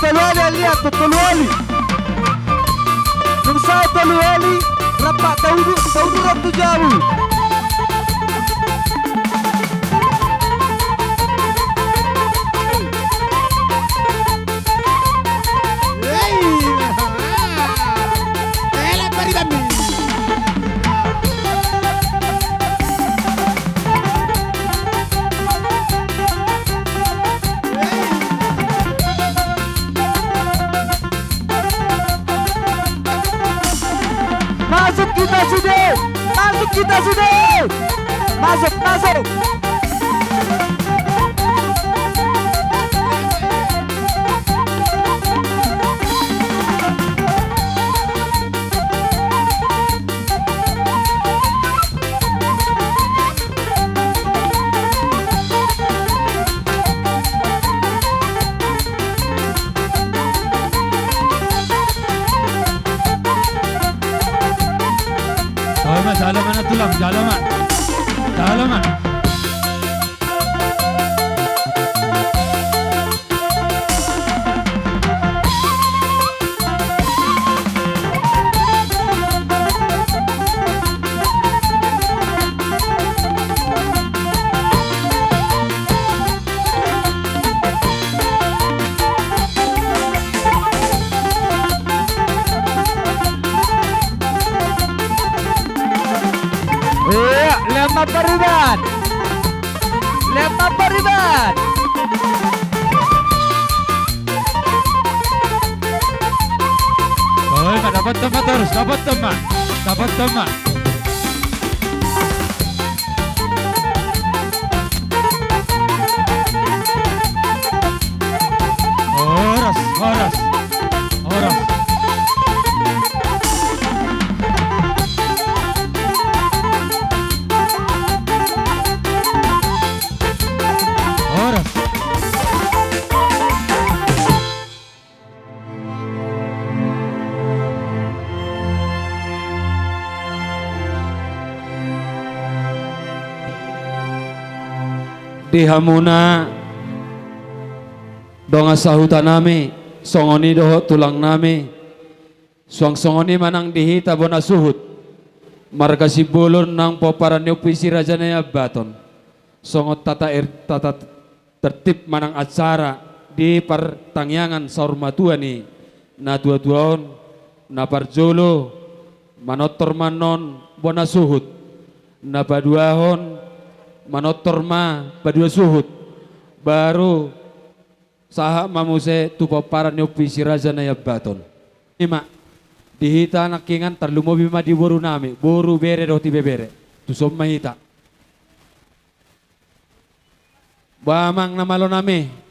Tolwali aliato Tolwali nung sa Tolwali rapa taudu ratu jauh Masuk kita sudah, masuk kita sudah, masuk masuk. Jalaman na tulang, jalaman. Jalaman. Lempar pariban, lempar pariban. Oh, dapat tempat terus, dapat tempat, dapat tempat. Horas, horas, horas. Horas. Di hamuna donga sahuta nami songoni doho tulang nami suang songoni manang dihita bona suhut marga sibulun nang poparan upisi raja na baton songot tata tertib manang acara di pertangyangan saur matua ni na dua-duaon na parjolo manotor manon bona suhut na paduahon manotor ma padua suhut baru saha mamuse tu paparan upisi raja na baton ima dihita nakingan terlumobi ma di boru nami boru bere roti bebere tu somma hita bamang namalo nami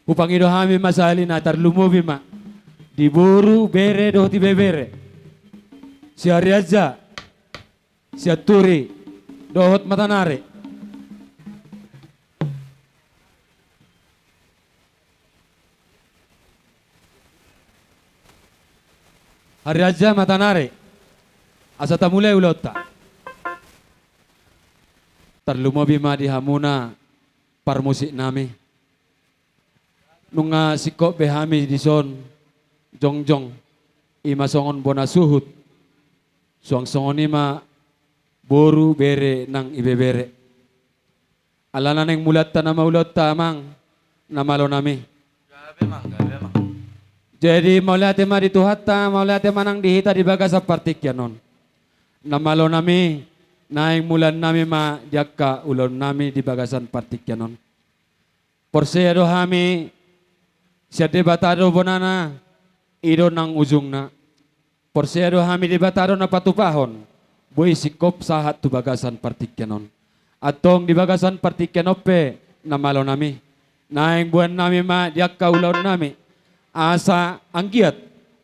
upangido hami masali na terlumobi ma di boru bere roti bebere si Ariaja si Aturi dohot matanare hari aja matanare asa tamulai ulota terlumobi ma di hamuna parmusik nami nunga sikok behami di son jongjong ima songon bona suhut suang songon ima boru bere nang ibebere alana neng mulatta nama ulota mang namalo nami Gabe mang. jadi maulate ma dituhatta maulate manang dihita di bagasa partik yanon namalo nami naing mulan nami ma diakka ulon nami di bagasan partik yanon porseado hami siade batado bonana ido nang ujung na porseado hami di batado na patupahon boy sikop sahat tu bagasan partik yanon atong di bagasan partik yanope namalo nami naing buan nami ma diakka ulon nami asa anggiat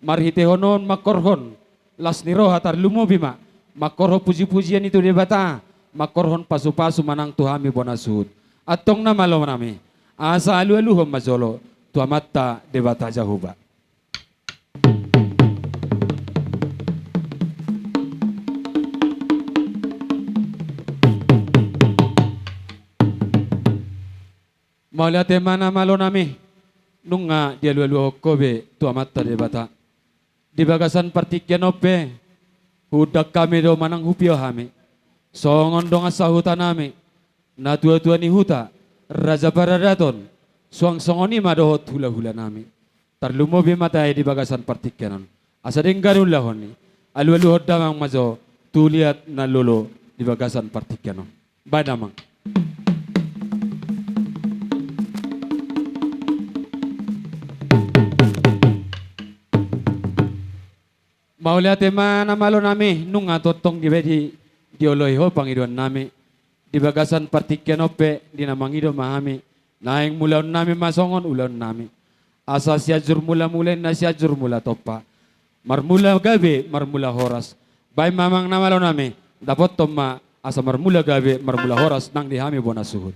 marhitehonon makorhon las niroha tar lumobima makorho puji-pujian itu di bata makorhon pasu-pasu manang tuhami bonasud atong na malo nami asa alu-aluhom mazolo tuamatta de bata jahuba Maulia temana malo nami. Nunga dia luo kobe tua mata de bata. Di bagasan partikyan ope. Hudak kami do manang hupio hami. Songon dong asa huta nami. Na tua-tua ni huta. Raja Paradaton. Suang songoni madohot hula-hula nami. Tarlumo bimatay di bagasan partikyanon. Asa ding garun lahon ni. Alu-aluhod damang mazo. Tuliat na lolo di bagasan partikyanon. Ba damang. Maulia tema na malo nami nung atotong di dioloy ho pangiduan nami di bagasan partikyan ope di namangido mahami naing mulaon nami masongon ulaon nami asa siya mula mulai na siya mula topa marmula gabi marmula horas bay mamang na malo nami dapat toma asa marmula gabi marmula horas nang dihami bona suhud.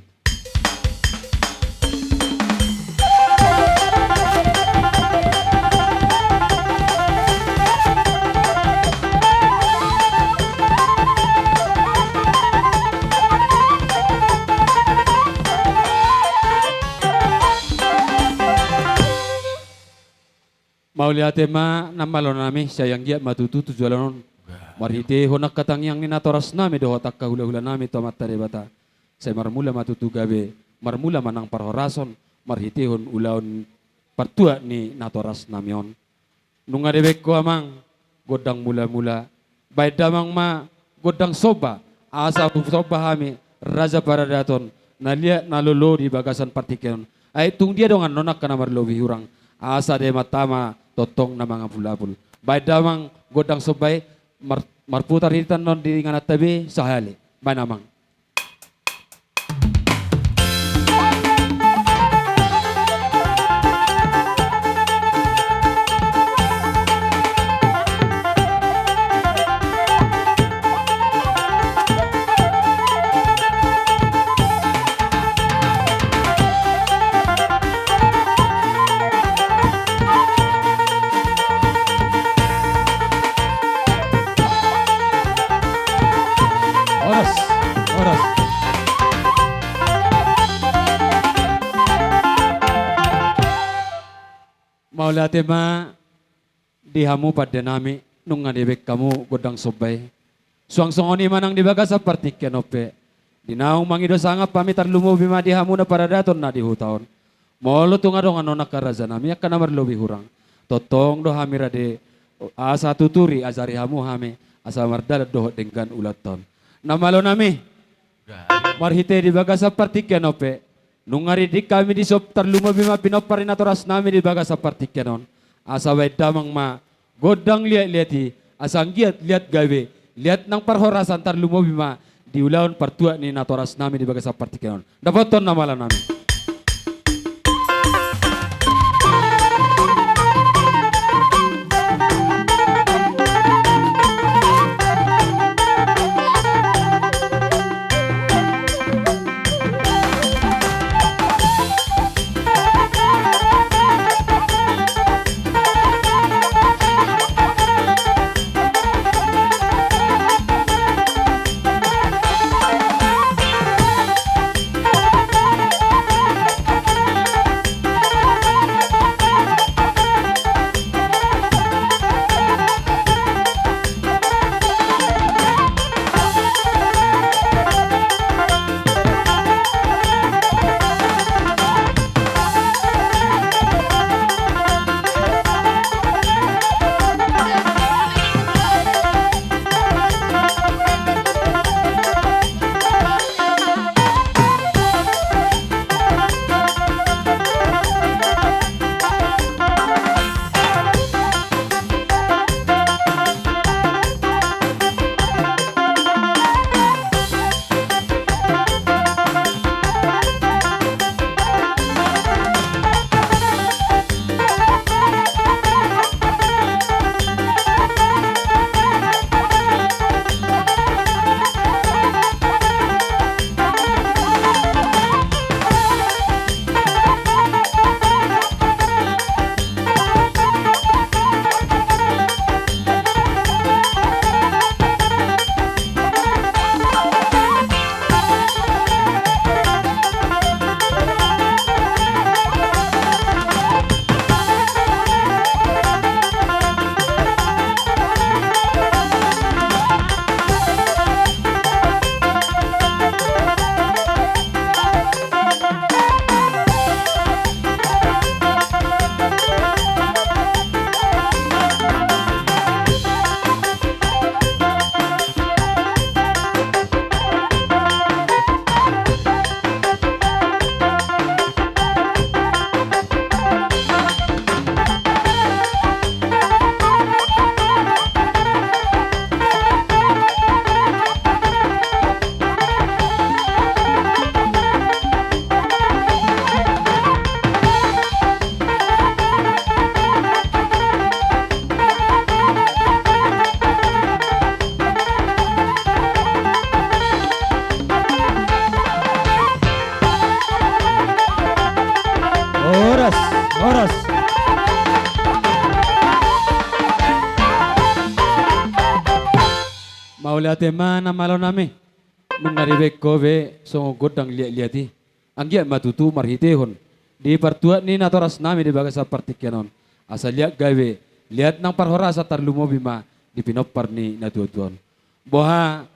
Maulia tema namalo nami sayang giat matutu tujualan marhite honak katangyang ni natoras nami do hotak kahula-hula nami to matare bata say marmula matutu gabe marmula manang parhorason marhite hon ulaon partua ni natoras namion nunga debek ko amang godang mula-mula bay damang ma godang soba asa soba hami Raja Paradaton nalia nalolo di bagasan partikyon ay tung dia dongan nonak kana marlobi hurang asa de matama totong na mga pulapul. Bay damang godang sobay marputar hitan non di nga tabi sahali. Bay namang. Oras. Maulia tema dihamu pada nami nung ngadebek kamu godang sobay. Suang-songoni manang dibaga sa partikyan ope. Dinaong mangido sangap pamitar lumubi ma dihamu na Paradaton na dihutaon. Molo tunga dong ano nakaraza nami yak na marlobi hurang. Totong do hamira de asa tuturi azari hamu hami asa mardala dohot dengan ulaton. Namalo nami marhite di baga sa partikyan ope. Nung ngaridik kami di sop tarlumabi ma pinoparin atoras nami di baga sa partikyanon. Asa way damang ma godang liat-liati asang giat liat gawe liat nang parhorasan tarlumabi ma di ulaon partua ni natoras nami di baga sa partikyanon. Dapat ton namala nami. Oras. Maula tema na malo nami. Nung naribek ko be, sungod ang liat-liati. Ang giat matutu marhitehon. Di partuat ni natoras nami di bagas sa partikyanon. Asa liat gawe, liat ng parhora sa tarlumo bima, di pinopar ni natutuan. Boha,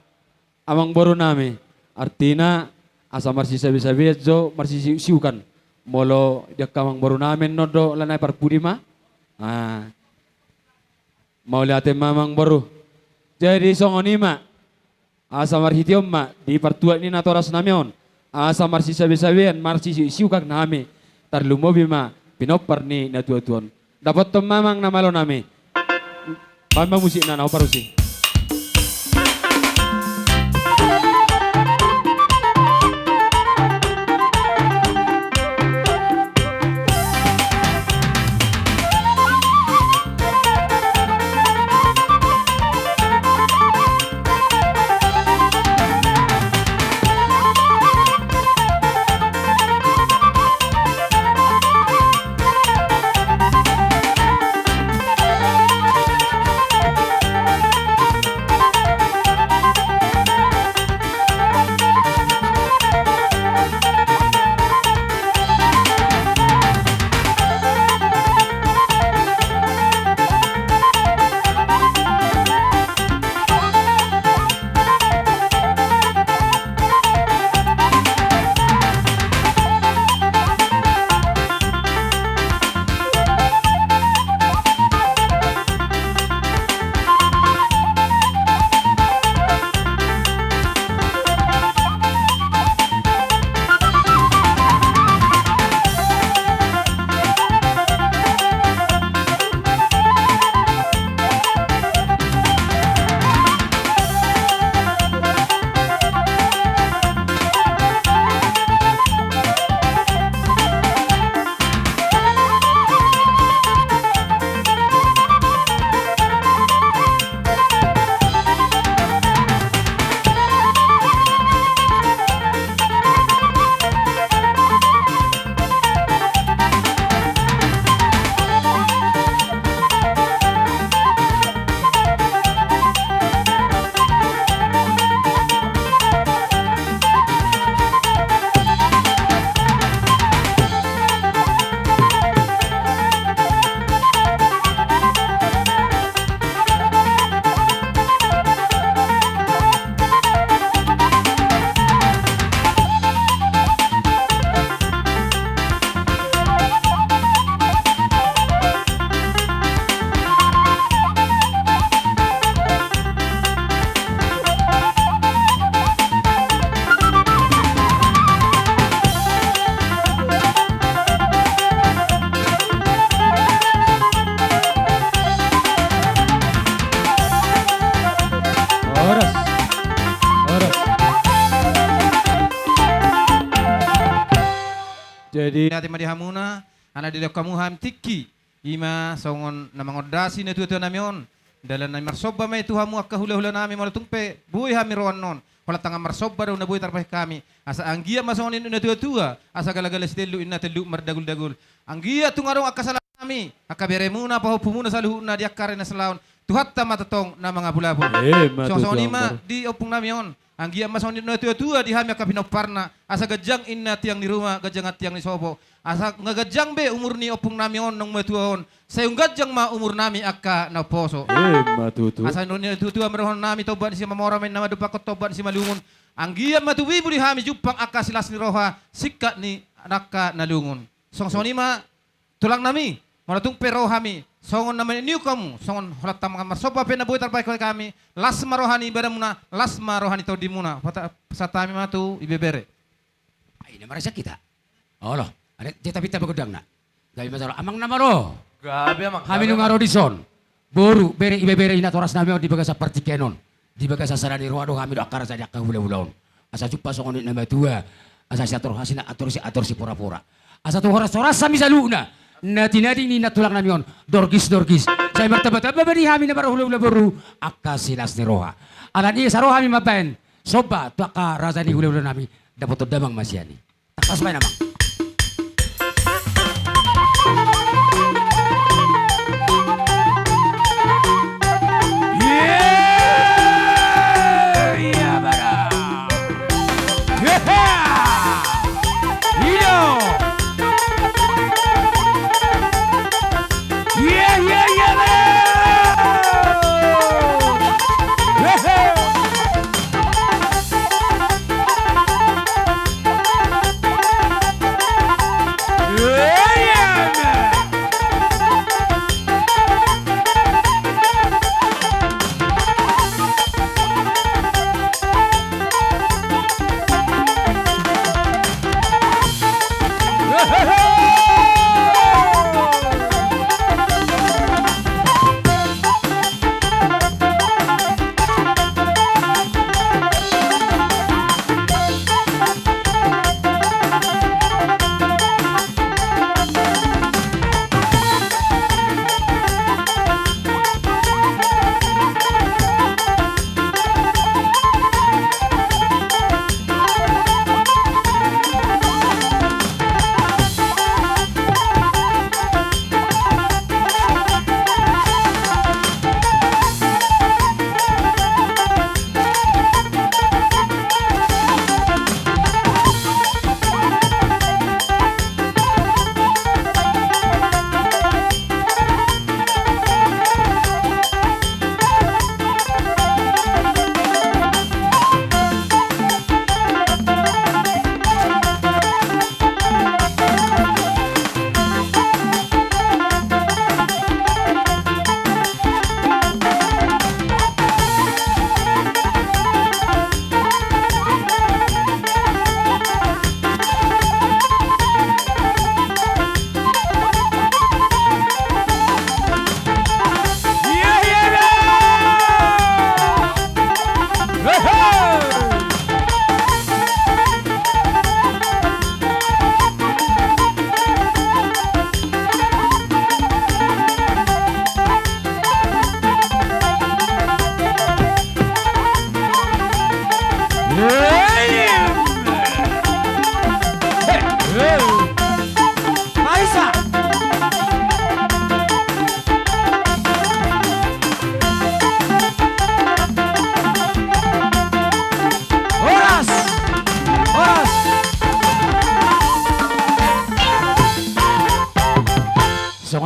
amang boro nami, artina, asa marsi sabi-sabi jo, marsi siukan. Molo, dia kamang boro namin no do lanay parpudi ma. Maula tema mang boro. Jadi songonima, asa marhitiom ma, di partuat ni natoras namion, asa marsi sabi-sabian, marsi siukak nami, tarlumobi ma, pinopar ni natuatuan. Dapat mamang na malo nami, pamba musik na parusi. Oras. Oras. Jadi Ati madihamuna ana dilek kamu ham tiki ima songon na mangodasi na tuwa namion dalan na marsoba may tuhamu akka hula-hula nami mo tungpe buhay hami roan non wala tanga marsoba daw na buhay tarpah kami asa anggia masonin na tuwa asa galagala stelu inna telu mardagul-dagul anggia tungarong akka sala kami akka beremuna pahupumuna sa luhuna di akkare na salaon tuhatta matatong na mga bulabon so ma di opung namion anggia masonin na tuwa di hami akka pinoparna asa gajang inna tiang di rumah gajang at tiang ni sobo asa ngagajang be umur ni opung namion nang matuon sayong gajang ma umur nami akka na poso matutu. asa nun ni tuwa merohon nami toban si mamora men nama dupakot toban si malungun anggia matuwi buli hami jupang akka silas ni roha sikat ni nakka nalungun songsoni ma tulang nami malatung pero hami songon naman niu kamu songon holat tamang marsoba pe na buhay tarpay kami las marohani ibadah muna las marohani to di muna sa tami matu ibebere ay naman siya kita olo ada tapi bagudang na gabi masalah amang namaro Grabe amang. kami nung araw di son boru bere ibebere inatoras namin di baga sa partikenon di baga sa sarani ruado kami do akara sa diakka hula-hulaon asa jupa songon na matua asa siya hasina ator si pura-pura asa tu horas-horas sami sa luna nati-nati ni natulang namin dorgis saya martaba-taba beri kami na para hula-hula boru akka silas ni roha alan iya sa roha kami mabayan soba tu akka rasa ni hula-hula namin dapat damang masyani takas ba namang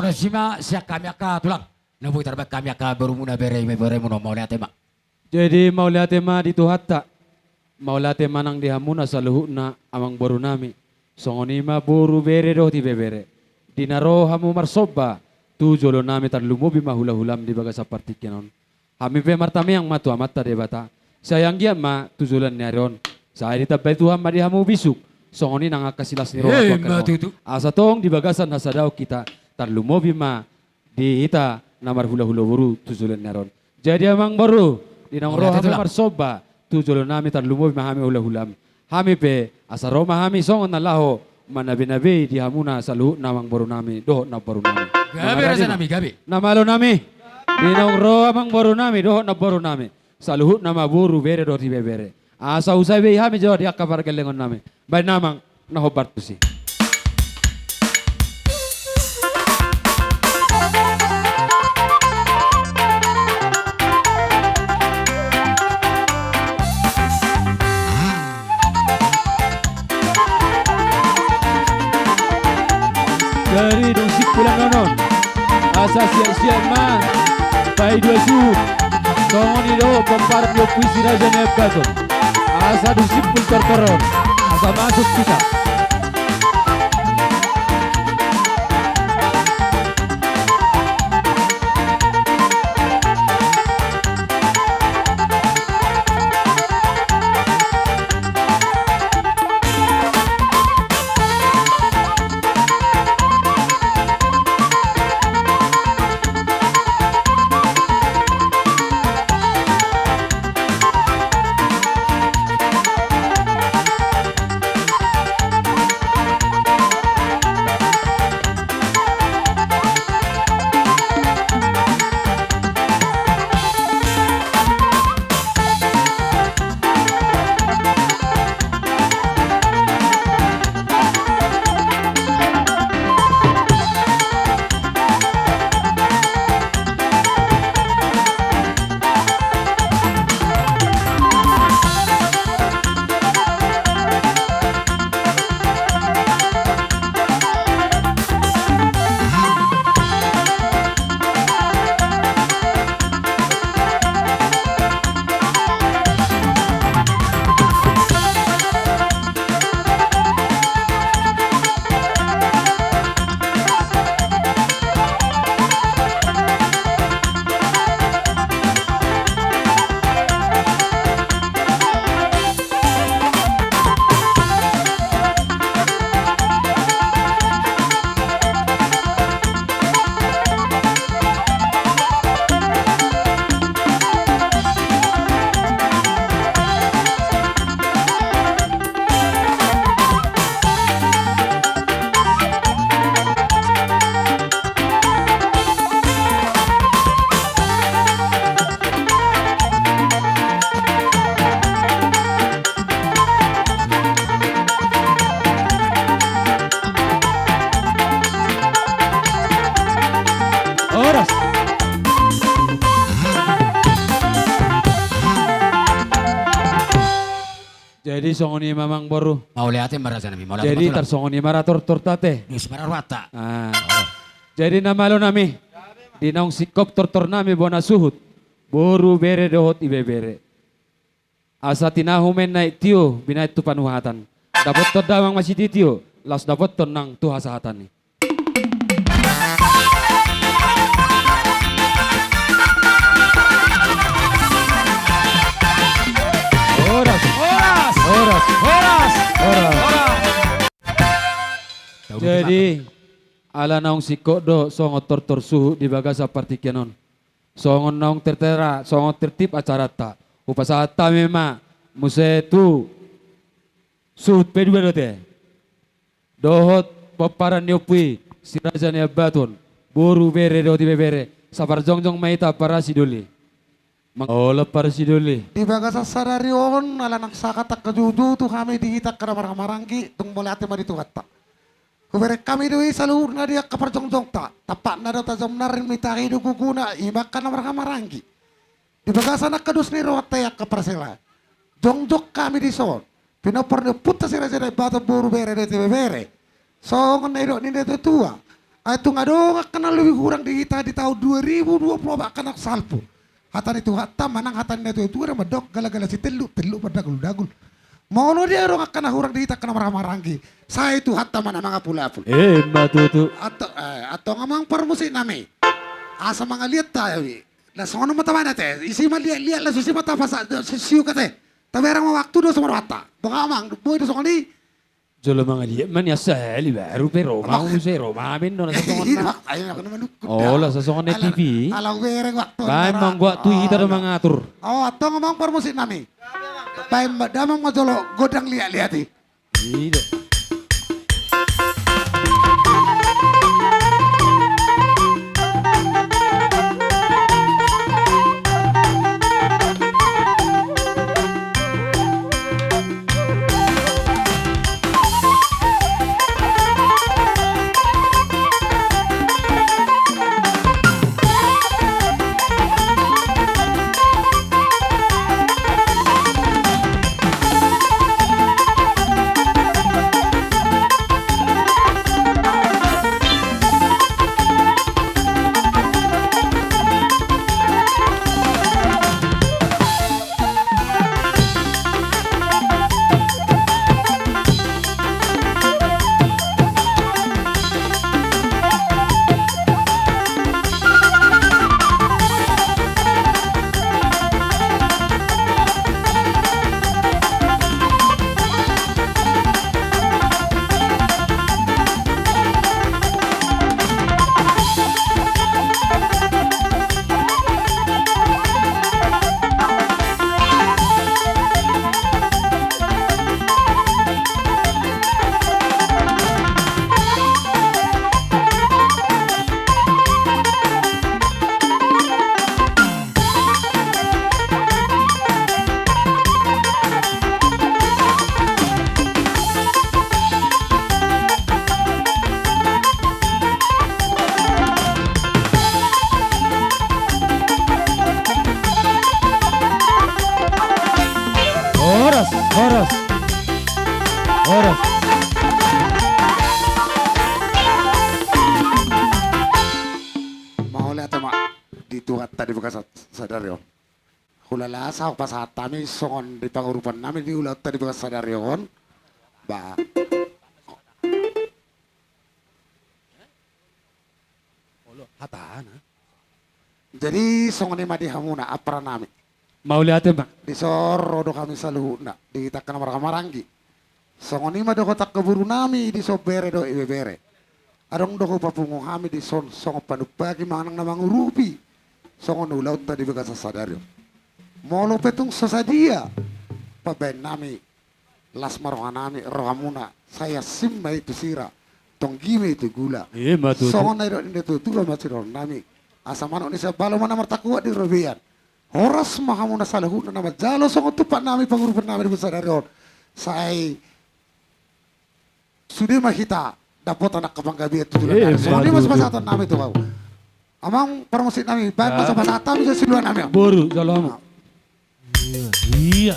Songon sima siya kami aka tulang. Nabuhi tarbak kami aka berumuna bere mo mau lihat tema. Jadi mau lihat tema di tuhatta. Mau lihat tema nang dihamuna sa luhutna amang boru nami. Songonima boru bere doh ti bebere. Dinaro hamu marsoba. Tu jolo nami tar lumubi mahula-hulam di baga saparti kenon. Hami pe martami yang matu amata de bata. Sayang dia ma tujulan nyaron. Saya ditabay Tuhan ma di hamu bisuk. Songoni nang akasilas ni roh Matutu. asa tong di bagasan hasadao kita tar lumobi ma di ita namar hula-hula buru tujulan nyaron. Jadi amang baru di nang roh hami marsoba tujulan nami tar lumobi ma hami hula-hulam. Hami pe asa roma hami songon na laho manabi-nabi di hamuna salu namang baru nami doh na baru nami. Gabi rasa nami gabi. Namalo nami di nang roh amang baru nami doh na baru nami. Saluhut nama buru bere doh ti bebere. Asa usai be hami jauh di akabar kelengon nami. Baik namang nahobat pusi. Dari dong si pulang nonon. Asa siap-siap mah. Baik dua su. Songon itu pempar dua puisi raja nebaton. Asa disipul terkoron. Asa masuk kita. Jadi songoni mamang boru. Mau lihatin merasa nami. Mau Jadi tar songoni marator tortate. Nus mararwata. Ah. Jadi nama lo nami. Di naung sikop tortor nami bona suhut. Boru bere dohot ibe bere. Asa tinahumen naik tio binait tu panuhatan. Dapat to damang masih tio. Las dapat to nang tu hasahatan ni. Horas. Jadi ala naung sikok do songot tortor suhu di bagasa partikianon. Songon naung tertera, songot tertib acara ta. Upasata mema muse tu suhut pedua dote. Dohot paparan niopui sirajan ya baton. Boru bere do tibe bere. Sabar jongjong maita para siduli. Olah para siduli. Di bagasa sararion ala nak sakatak kejuju tu kami dihitak kada marang-marangki tung boleh ate madi tuhatta. Kubere kami doi salur na dia kaparjongjong ta. Tapak na do tajam narin mitari do guguna ibak kana marang-marangki. Di bagasa nak kedus ni rote ya kaparsela. Jongjok kami di son. Pinopor ne puta sira sira bata boru bere de tebe bere. So ngon na idok ni de tua. Itu nga dong kena lebih kurang di kita di tahun 2020 bahkan nak salpo. Hatan itu hatta manang hatan itu orang medok gala-gala si telu pada dagul. Mau dia orang kena kurang di kita kena marah-maranggi. Saya itu hatta mana mga pula-pula. Matutu. Atau ngamang permusik nami. Asa mga lihat tayo. Lah sono mata mana teh? Isi mah lihat lah susi mata pas siu kate. Tapi orang waktu do sama rata. Baka amang boy do songoni. Jolo mga liya man ya sali baru pero mau si Roma amin doon sa songon na. Ayun ako naman. Oh, la sa songon na TV. Alang bereng waktu. Kaya manggwa tuhi kita ng mga atur. Oh, atau ngamang permusik nami. Pai damang majolo godang lihat-lihat. Iya. Oras. Mau lihat mak dito at tadi bekas sadar yo. Hulalasa pas hatami songon di pangurupan namin di ulat tadi bekas sadar yon. Ba. Hataan ha? Jadi songon ni madi hamuna apra nami. Mauli ate mak. Di soro do kami saluhuna di kita kena maranggi. Songon ni mado kotak keburu nami di sobere do ibe bere. Adong do ko papungo kami di songon panupagi manang namang urupi. Songon ulaut tadi bekas sadar yon. Molo petung sasadia. Paben nami las marohanami rohamuna saya simma itu sira tong gime itu gula Matutu. songon na iro itu tuga masiron nami asa manok ni sa balo mana martakuwa di robian horas mahamuna salahu na nama jalo songon tupak nami pangurupan nami di besar daron saya sudah mahita dapat anak kabanggabi itu tulang songon ni mas pasatan nami tu kau amang permusik nami baik masa pasatan bisa siluan nami Boru, salam. Iya.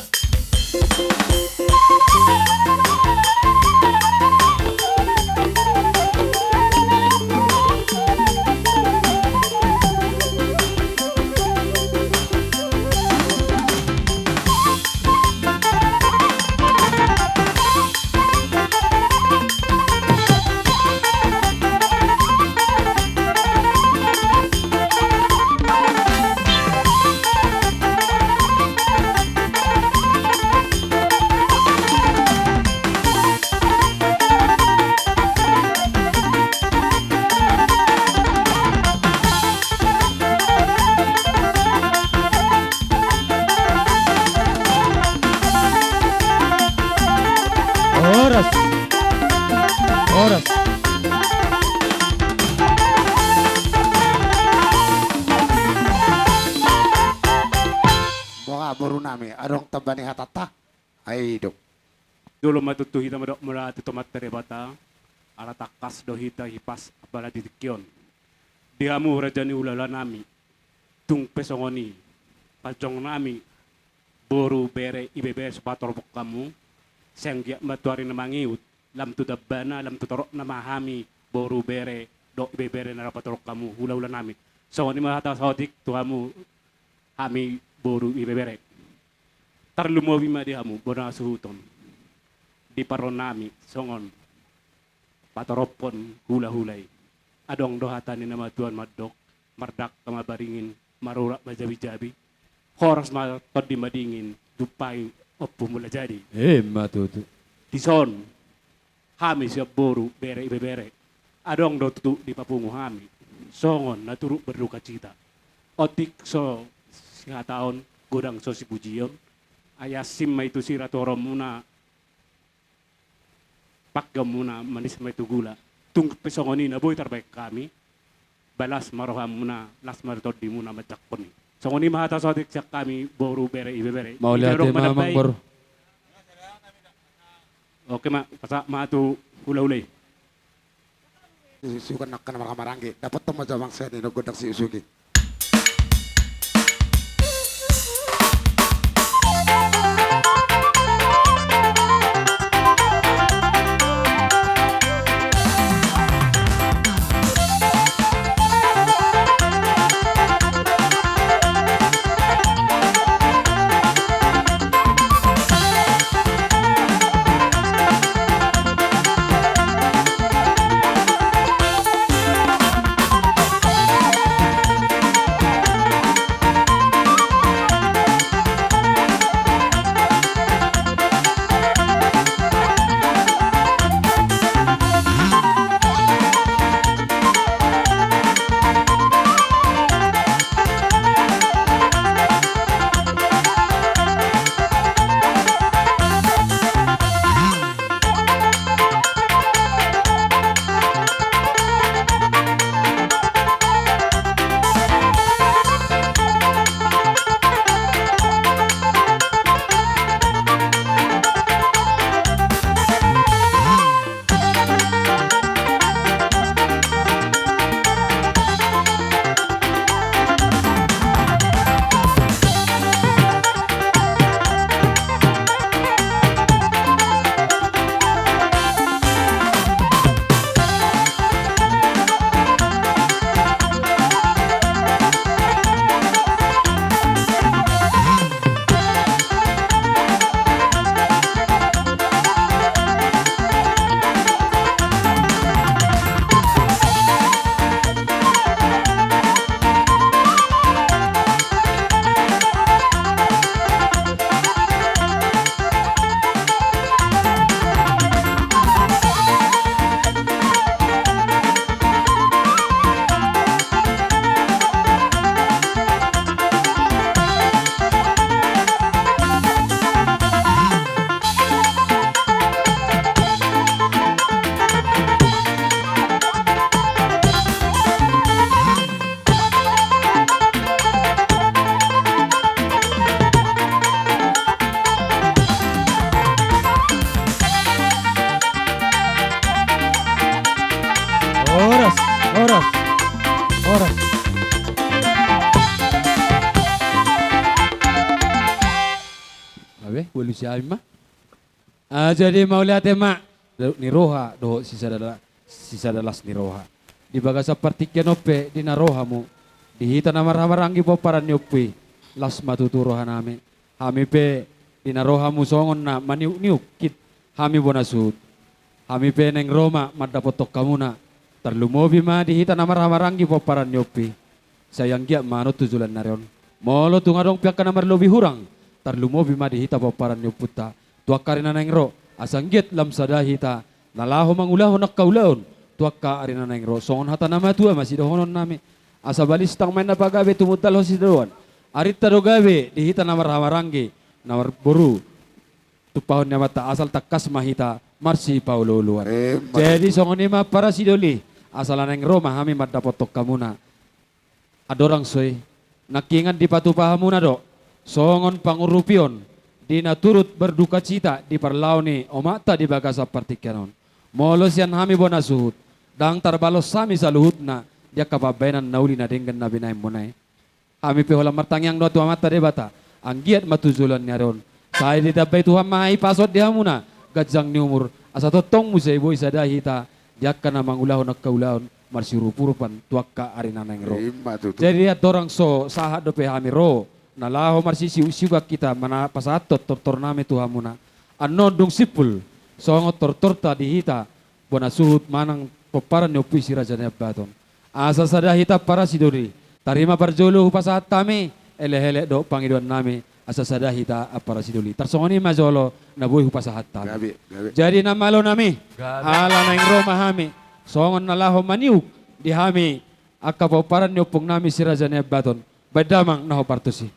Oras. Oras. Boga baru nami adong tabani hatata ay dok Dulu matutuhita mo mula at tumatere bata, alatakas do hita hipas abala ditikyon. Dihamu raja ni ulala nami, tung pesongoni, palcong nami, boru bere ibebe supator kamu, senggia matuari na mangiut, lam tu dabbana, lam tu torok na mahami, boru bere do ibebere na rapatorok kamu hula-hula nami. So ni mahata sotik tuamu kami boru ibebere. Tarlumowi ma dihamu bona suhuton. Di paron nami songon patoropon hula-hulay. Adong dohatan ni nama tuan madok mardak kamabaringin marurak majabi-jabi. Horas ma todi madingin dupai opo mula jadi. Matutu. Tison, kami siap boru bere ibebere. Adong do tutu di papungu kami. Songon naturuk berduka cita. Otik so siya taon godang so si pujion. Ayasim ma itu si ratorom muna. Pakgam muna manis ma itu gula. Tung pesongoni na boy terbaik kami. Balas maroham muna las martod di muna macakpon. Songoni mahata sotik siya kami boru bere ibebere. Mau lihat Inerok Mamang manabay. Bor. Oke mak, pasa matu hula-hulay. Suka nak kana maranggi. Dapat tama jamang saya ni godang si Usugi. Oras. Abe, wali si Aima. Jadi mau lihat mak ni roha do sisa dalas ni roha. Di baga seperti kenope di naroha mu. Di hita namar-hamarangi po para nyopi. Las matuturo hanami. Hami pe di naroha mu songon na maniuk-niuk kit. Hami bonasut. Hami pe neng Roma madapotok kamuna. Terlumobi ma di hita namar-hamarangi po para nyopi. Sayang gia mano tujulan narion. Molo tungadong pihak namar lobi hurang. Terlumobi ma di hita po para nyoputa. Tuak karina neng ro. Asang giat lam sada hita. Nalaho mangulaho nak kaulaon. Tuak ka arina neng ro. Songon hata nama tua masih dohonon nami. Asa balistang main na pagabe tumutal ho si doon. Arit tado gabe di hita namar-hamarangi. Namar boru. Tupahon niya mata asal takas mahita. Marsi Paulo luar. Jadi songon ima para sidoli. Asal neng Roma hami madapotok kamuna. Adorang soy. Nakingan di patupahamuna do. Songon pangurupion. Dina turut berduka cita di parlauni omata di bagasa partikenon. Molos yan hami bona suhut. Dang tarbalos sami sa luhut na. Dia kapabenan nauli na dengan nabi na munay. Hami pe hola martangyang do tuwa mata debata. Ang giat matuzulan niya ron. Saya di dabay tuha mahay pasot di hamuna. Gadzang ni umur. Asa totong musay boy sa dahita. Dia ka na mangulahon at kaulahon. marsirupurupan tuakka arinanang ro. Ima tuh. Jadi ya dorang so sahat dope hami ro. Nalaho marsi siuga kita mana pasatot tortor nami tuhamuna. Ano dung sipul songo tortorta dihita bona suhut manang peparan ni opisi raja baton. Asa sada hita para sidori. Tarima parjolo pasahat kami ele-ele do pangiduan nami asa sada hita para sidoli. Tarsongoni majolo na buhi pasahat kami. Gabi. Jadi namalo nami ala nang Roma hami songon nalaho maniuk di hami akka peparan ni opong nami si raja baton. Badamang naho partusi.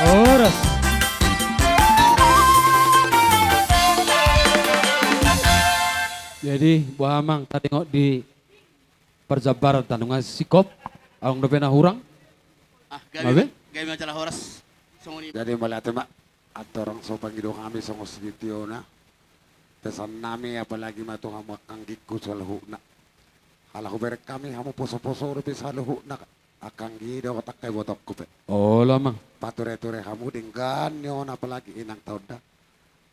Oras. Jadi buah amang tadi ngok di perjabaran tanungan sikop, ang dope na hurang. Ah, Mabe? gabi masalah horas. Songoni. Jadi malate mak atorang so pangido kami sa ngositio na. Tesan nami apalagi matu hamu akang giku sa lahu na. Hala ko berek kami hamu poso-poso rupi sa lahu na. Akang gido ko takay botok ko pe. Oh lamang. Pature-ture hamu dinggan yon apalagi inang taon na.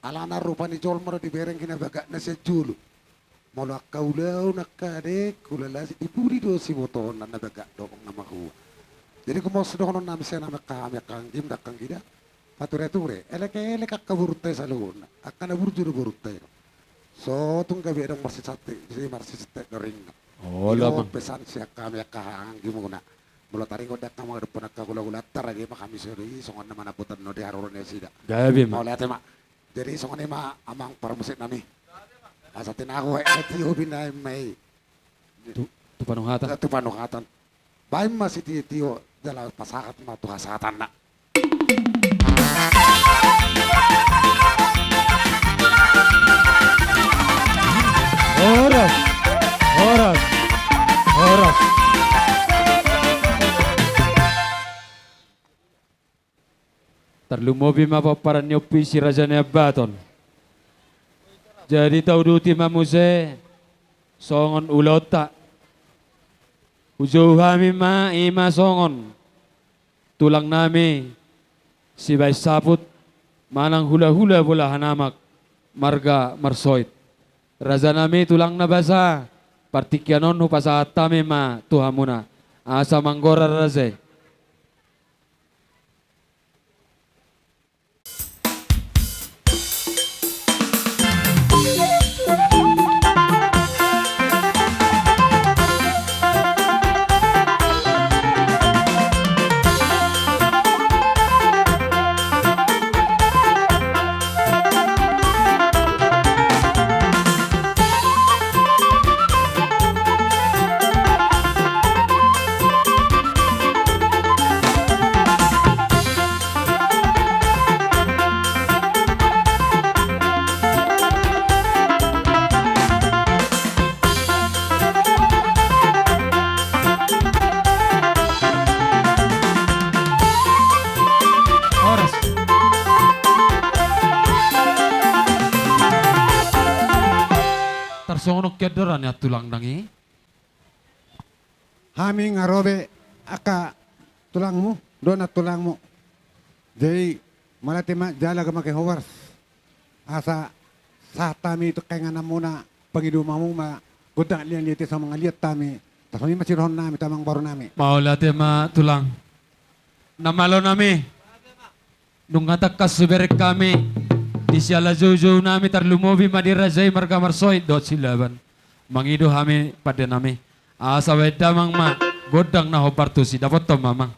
Alana rupa ni Jol mo di bereng kinabaga na siya Julu. Molo akaulaw nakadek kulala si ipuri do si moton na nabaga do kong namakuha. Jadi kung mo doon namin siya na makangim na kanggida, pature-ture, eleke kakaburutay sa luhon, akanaburjuro burutay. So, itong gabi ng marsisate, si marsisate na ring. Oh lamang. Pesan siya kami kahangim mo na. Mula taring ko dak na mga depan nagkagula-gula, tara di makami siri, songon naman naputan no di haruron niya sida. Gabi ma. Mau lihat ma, jadi songon ni ma amang parmusik nami. Asa tinako ay tiyo binay may. Tu panuhata. Ito panukatan. Bahay ma si tiyo dala pasakat ma tuhasatan na. Oras. Oras. Oras. Terlumobi mapaparan niyo si Raja Nebaton. Jadi tahu duti mamuse songon ulota. Ujo kami ma ima songon. Tulang nami si bay saput manang hula-hula bola hanamak marga marsoit. Raja nami tulang nabasa partikyanon hupasa tami ma tuhamuna. Asa manggora raze. Oras. Tarsonok kedoran ya tulang dangi. Haming ngarobe aka tulangmu, donat tulangmu. Jadi malatima jala gamake howars. Asa sa tami itu kaya nga muna pangidumamu ma gudang liyan liti sa mga liat tami. Tapos may masirhon nami tamang baro nami. Maulate ma tulang. Namalo nami. Nung ngatakas suberek kami. Di siala jojo nami tarlumobi madirajay marga marsoy dot silaban. Mangido kami pada nami. Asa wedamang ma godang na hopartusi dapat to mamang.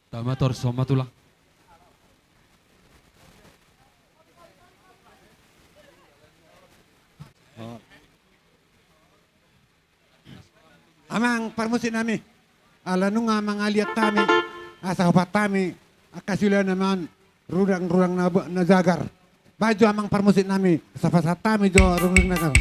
Tama tor, soma tulang. Amang parmusin nami. Ala nung amang aliat kami. Asa kapat kami. Akasila naman. Rudang-rudang na jagar. Baju amang parmusin nami. Sa pasat kami jo rudang nagar.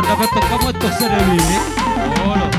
Dapat to kamu to sa Dewi. Oh,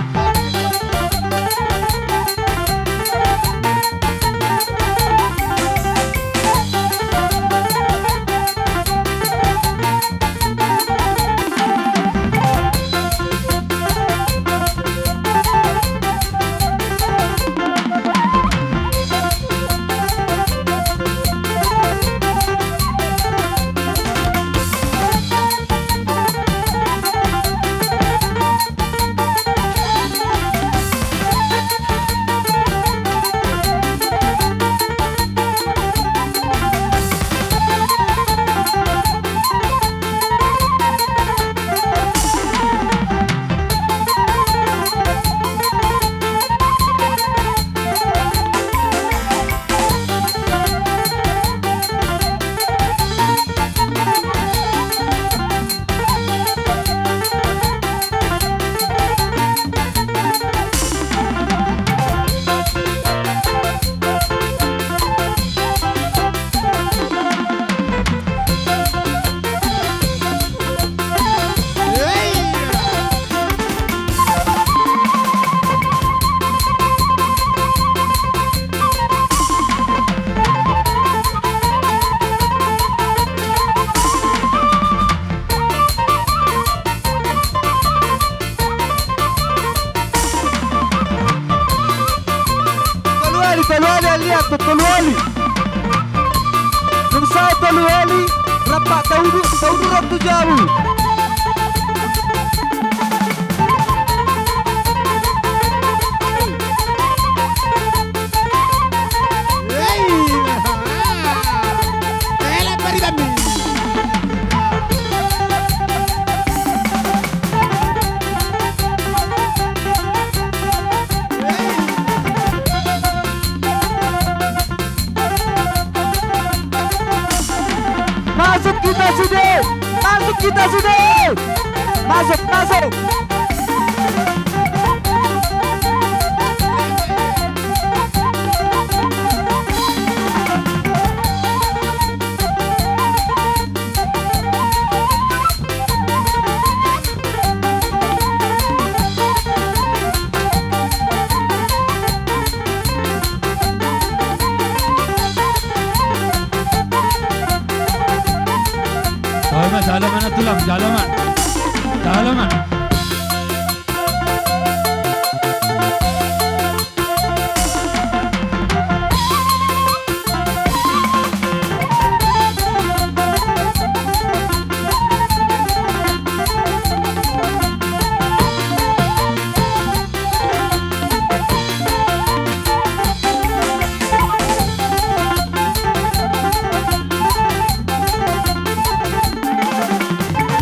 Toluali aliato, Toluali. Nung sa Toluali, rapa taudu ratu jauh. Masuk kita sudah, masuk kita sudah, masuk masuk. oh mas, dalaman na tulang, dalaman. Dalaman.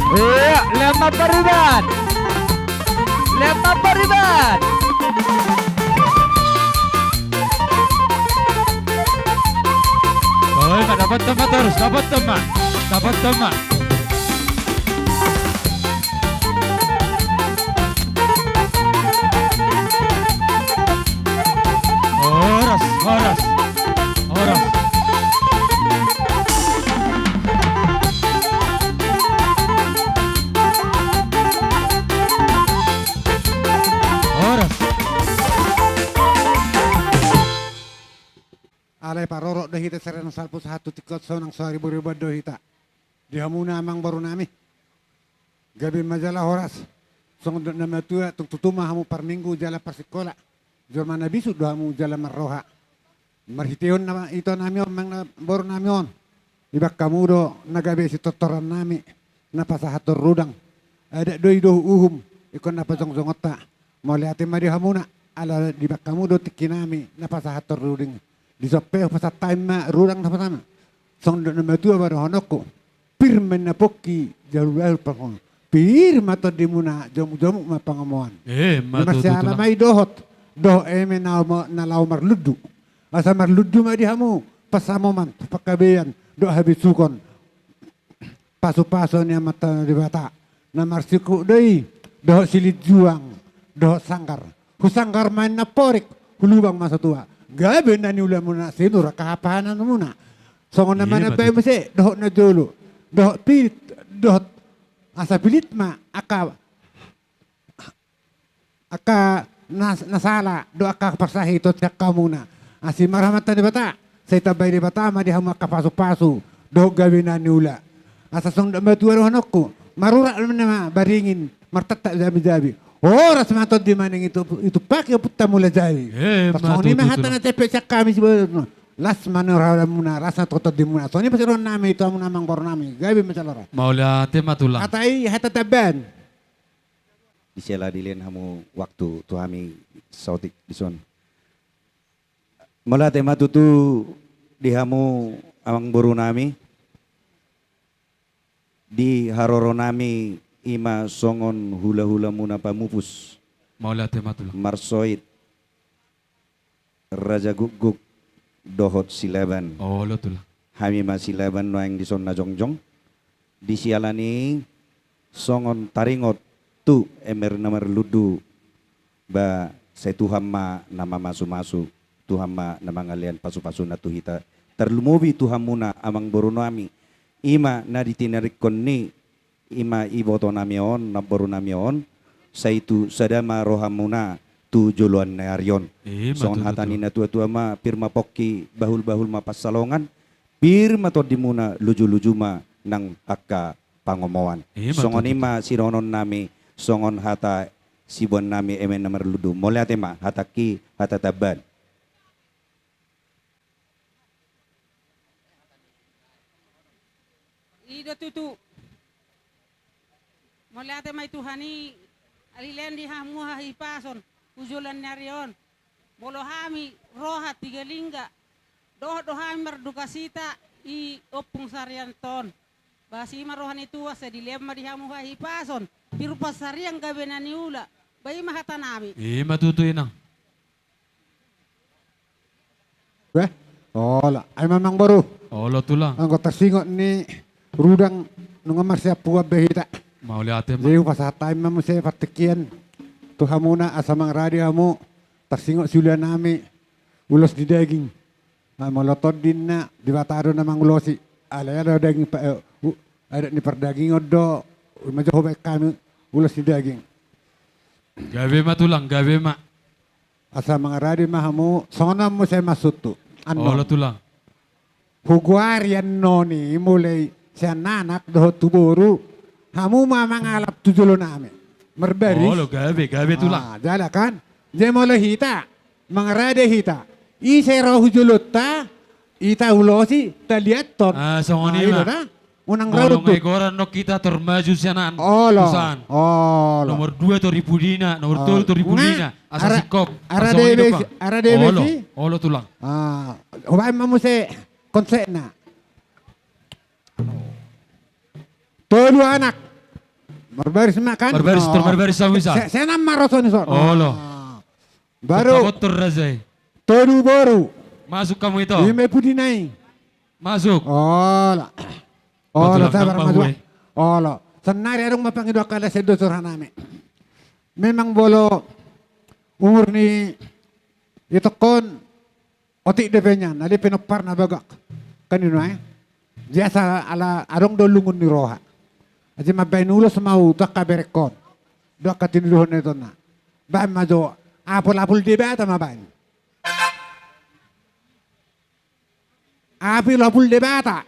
Iya, lempar pariban. Lempar pariban. Oh, mas, dapat teman terus, dapat teman. Dapat teman. Horas, horas. Horas. Horas. Alay paroro dahita serena salpo sa hatu tikot so ng sari buribad dohita. Diha muna amang baru nami. Gabi majalah horas. Song nama tua tung tutuma hamu par minggu jala par sekolah. Jorman na bisu do hamu jala marroha. Marhiteon nama ito namion mang na bor namion. Ibak kamu do nagabe si totoran nami na pasahator rudang. Ada doi do uhum ikon na pazong-zongota. Mole ate mari hamuna ala dibak kamu do tikinami na pasahator ruding. Di sope pasat time ma rudang na pasama. Song nama tua baru honoko. Pirmen na poki jalur pakon. Pirma to di muna jamu-jamu mapangamuan. Masih alamay dohot. Doh eme na lau marludu. Asa marludu ma di hamu. Pasamoman, pakabeyan. Doh habis sukon. Paso-paso niya mata di bata. Na marsiku doi. Doh silit juang. Doh sanggar. Husanggar main na porik. Hulubang masa tua. Gabi na niula muna sinura kahapanan muna. Songon naman na bayo masi. Doh na jolo. Doh pilit. Doh asa pilit ma aka nasala do aka parsahito tiyak ka muna. Asi maramata di bata. Sa itabay di bata ma di hama kapaso-paso. Do gawin na niula. Asa song matuwa hanok ko. Marura naman na baringin. Martata jabi-jabi. Oras matod di maning itu paki puta mula jabi. Pasong ni mahata na tepe siya kami si las manura muna rasa totod di muna. So ni pasiron namin ito ang namang bor namin. Gabi macalora. Maula ate matulang. Atay hata taban. Isela dilen hamu waktu tu kami sautik dison. Mula te matutu di hamu amang boro nami. Di haroro nami ima songon hula-hula muna pamupus. Maula ate matulang. Marsoid. Raja guguk. Dohot silaban. Oh, lo tulang. Hami masilaban no yang dison na jongjong. Di sialani songon taringot tu emer namar ludu ba sa tuhama nama masu-masu tuhama nama ngalian pasu-pasu na tuhita terlumubi tuhamuna amang boro nami ima na ditinarik ni ima iboto namion na boro namion sa itu sadama rohamuna tu juluan na aryon. Songon hatani na tua-tua ma pirma pokki bahul-bahul ma pasalongan pirma to di muna luju-luju ma nang akka pangomowan. Songon ima sironon nami songon hata sibuan nami emen namar ludu. Mole ate ma hataki hata taban. Ida tutu. Mole ate ma Tuhani alilen di hamu hahipason. Ujulan nyarion, molo hami roha tiga lingga, doh hami merdukasita i opung sarian ton, basi marohan itu asa dilem di hamu hipason, piru pasarian gabenani ula, bayi mahata nami. Matutuin ang. Ola, ay mamang baru. Lo tulang. Ang kotasingot ni rudang nungamar siya puwa behita. Maula ate ma. Jadi pasatay mamu siya partikian. Tuhan muna asamang radio mo, taksingok sila nami, ulos di daging. Molotod din na, di bataro namang ulosi. Alay ada daging pa, ada ni perdaging odo, medyo hubay kami, ulos di daging. Gabi matulang, gabi ma. Asamang radio mahamu, sonam mo siya masuto. Lo tulang. Hugwarian noni, mulai siya nanak, doho tuburu, hamu mamangalap tujulo namin. Merbaris. Lo gabi tulang. Jala kan? Jemola hita. Mga rade hita. Ise raw hujulot ta. Ita ulosi. Taliat ton. Songoni ma. Unang Molong raw ekoran no kita termaju sianan. Olo. Usan. Olo. Nomor 2 to Ripudina. Nomor 2 to Ripudina. Asa sikop. Arade besi. Lo tulang. Hubay mamuse. Konse na. Tolu anak. Berbaris makan. Berbaris sama misal. Saya nama Rasul ni Lo. Baru. Kotor razai. Toru baru. Masuk kamu itu. Ime pudi naik. Masuk. Ola. Betul, Sabar nampak madua. gue. Ola. Senari arung mapangidwa kala sedo surhaname. Memang bolo umur ni itu kon otik depenya. Nadi pinopar na bagak. Kanino eh? Jasa ala arung dolungun ni roha. Aja mabain ulos mau tak kaberekon. Dua katinuduhan itu na. Bahan majo apul-apul di bata mabain. Apul-apul di bata.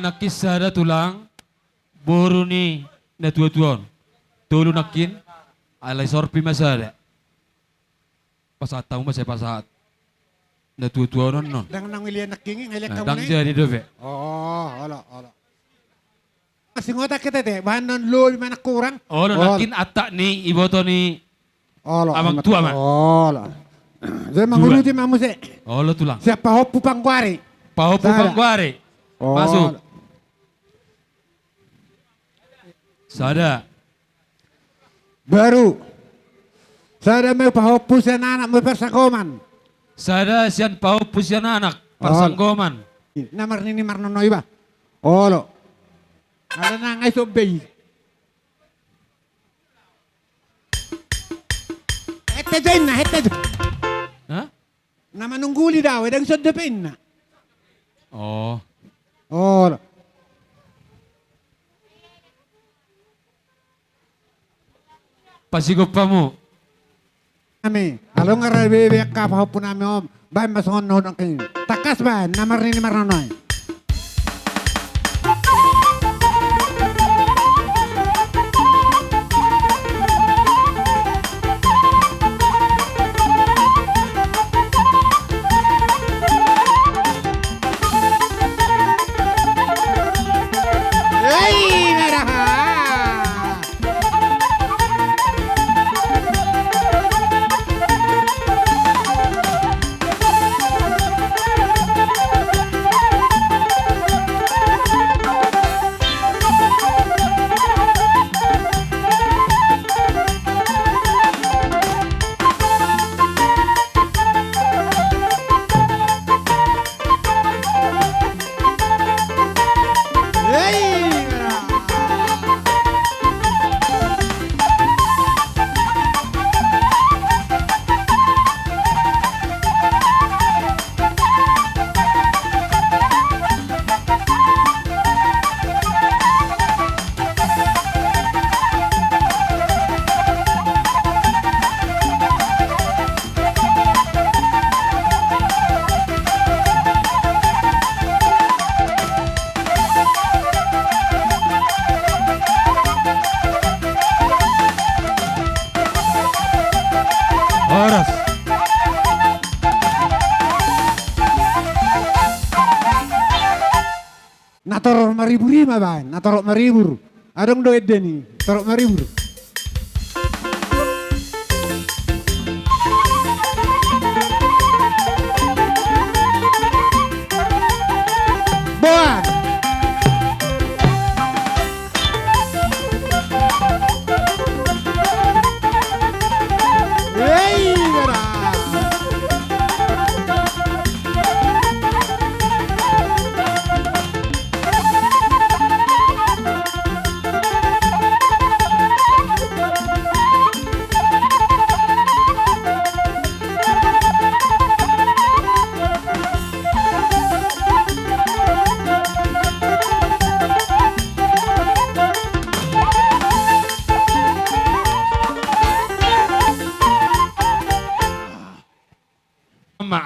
nakisada tulang, boro ni natuatuan. Tulo nakin, alay sorpi masada. Pasat tahu masih pasat. Natuatuan non. Dang nang ilian naking ngilian kamu Dang nih. jadi dobe. Oh, ala. Masih ngotak kita teh, bahan non lo mana kurang. Oh, nakin atak ni iboto ni. Ala. Abang tua, Mak. Ala. Jadi manguluti mamu se. Oh, lo tulang. Siapa hopu pangkuari? Pahopo Sada. pangkuari. Oh. Masuk. Sada. Baru. Sada may pahopu sa anak mo persakoman. Sada sian pahopo sian anak. Persanggoman. Namar ni marnonoy ba? Olo. Ada na ngay sobay. Hette dyan na, hette dyan. Ha? Na manungguli daw, edang sodapin na. Oh. Olo. Pasigop pa mo. Kami, along arabe ka pahopu namin om. Bahay masongon noon ang kayo. Takas ba? Namar ni marnonoy. Ay, meraha! Ay, meraha! Oras. Natorok maribur ba? Natorok maribur. Adong doit deni. Torok maribur. Boan. Hey, mera.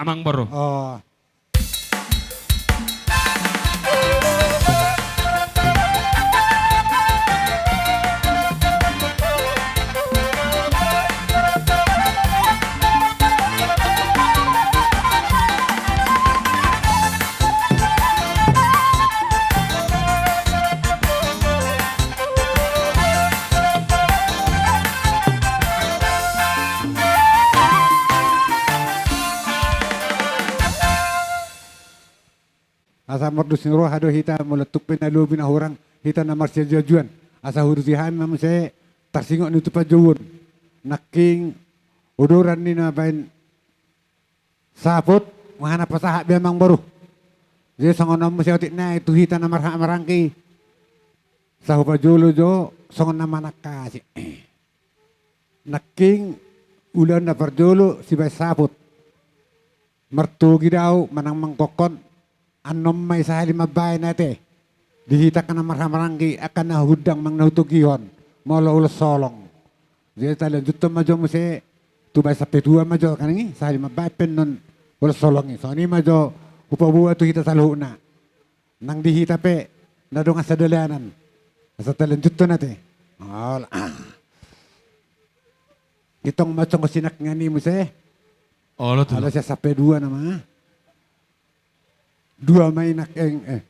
Amang baru. Oh. Asa merdus roh hado hita meletuk penalubin ahurang hita na marsya jajuan. Asa hurusihan mam se tarsingok nutu pajawun. Naking uduran ni na bain saput mahana pasaha memang baru. Jadi songon nam se otik na itu hita na marha marangki. Sahu pajulu jo songon nama nakasi. Naking ulan na parjulu si bay saput. Mertugi daw manang mangkokon anom may sa halimabay nate. Dihita ka na marhamarangki akan na hudang mang nautugihon. Molo ulos solong. Jadi tala juto majo mo si tubay sa petua majo kanangi sa halimabay pen non ulos solong. So ni majo upabuwa tu hita sa luho na. Nang dihita pe nadong asa dalanan. Asa talanjut to nate. Ala. Itong macong sinak nga ni mo siya. Olo tulang. Ala siya sa pedua nama. Dua may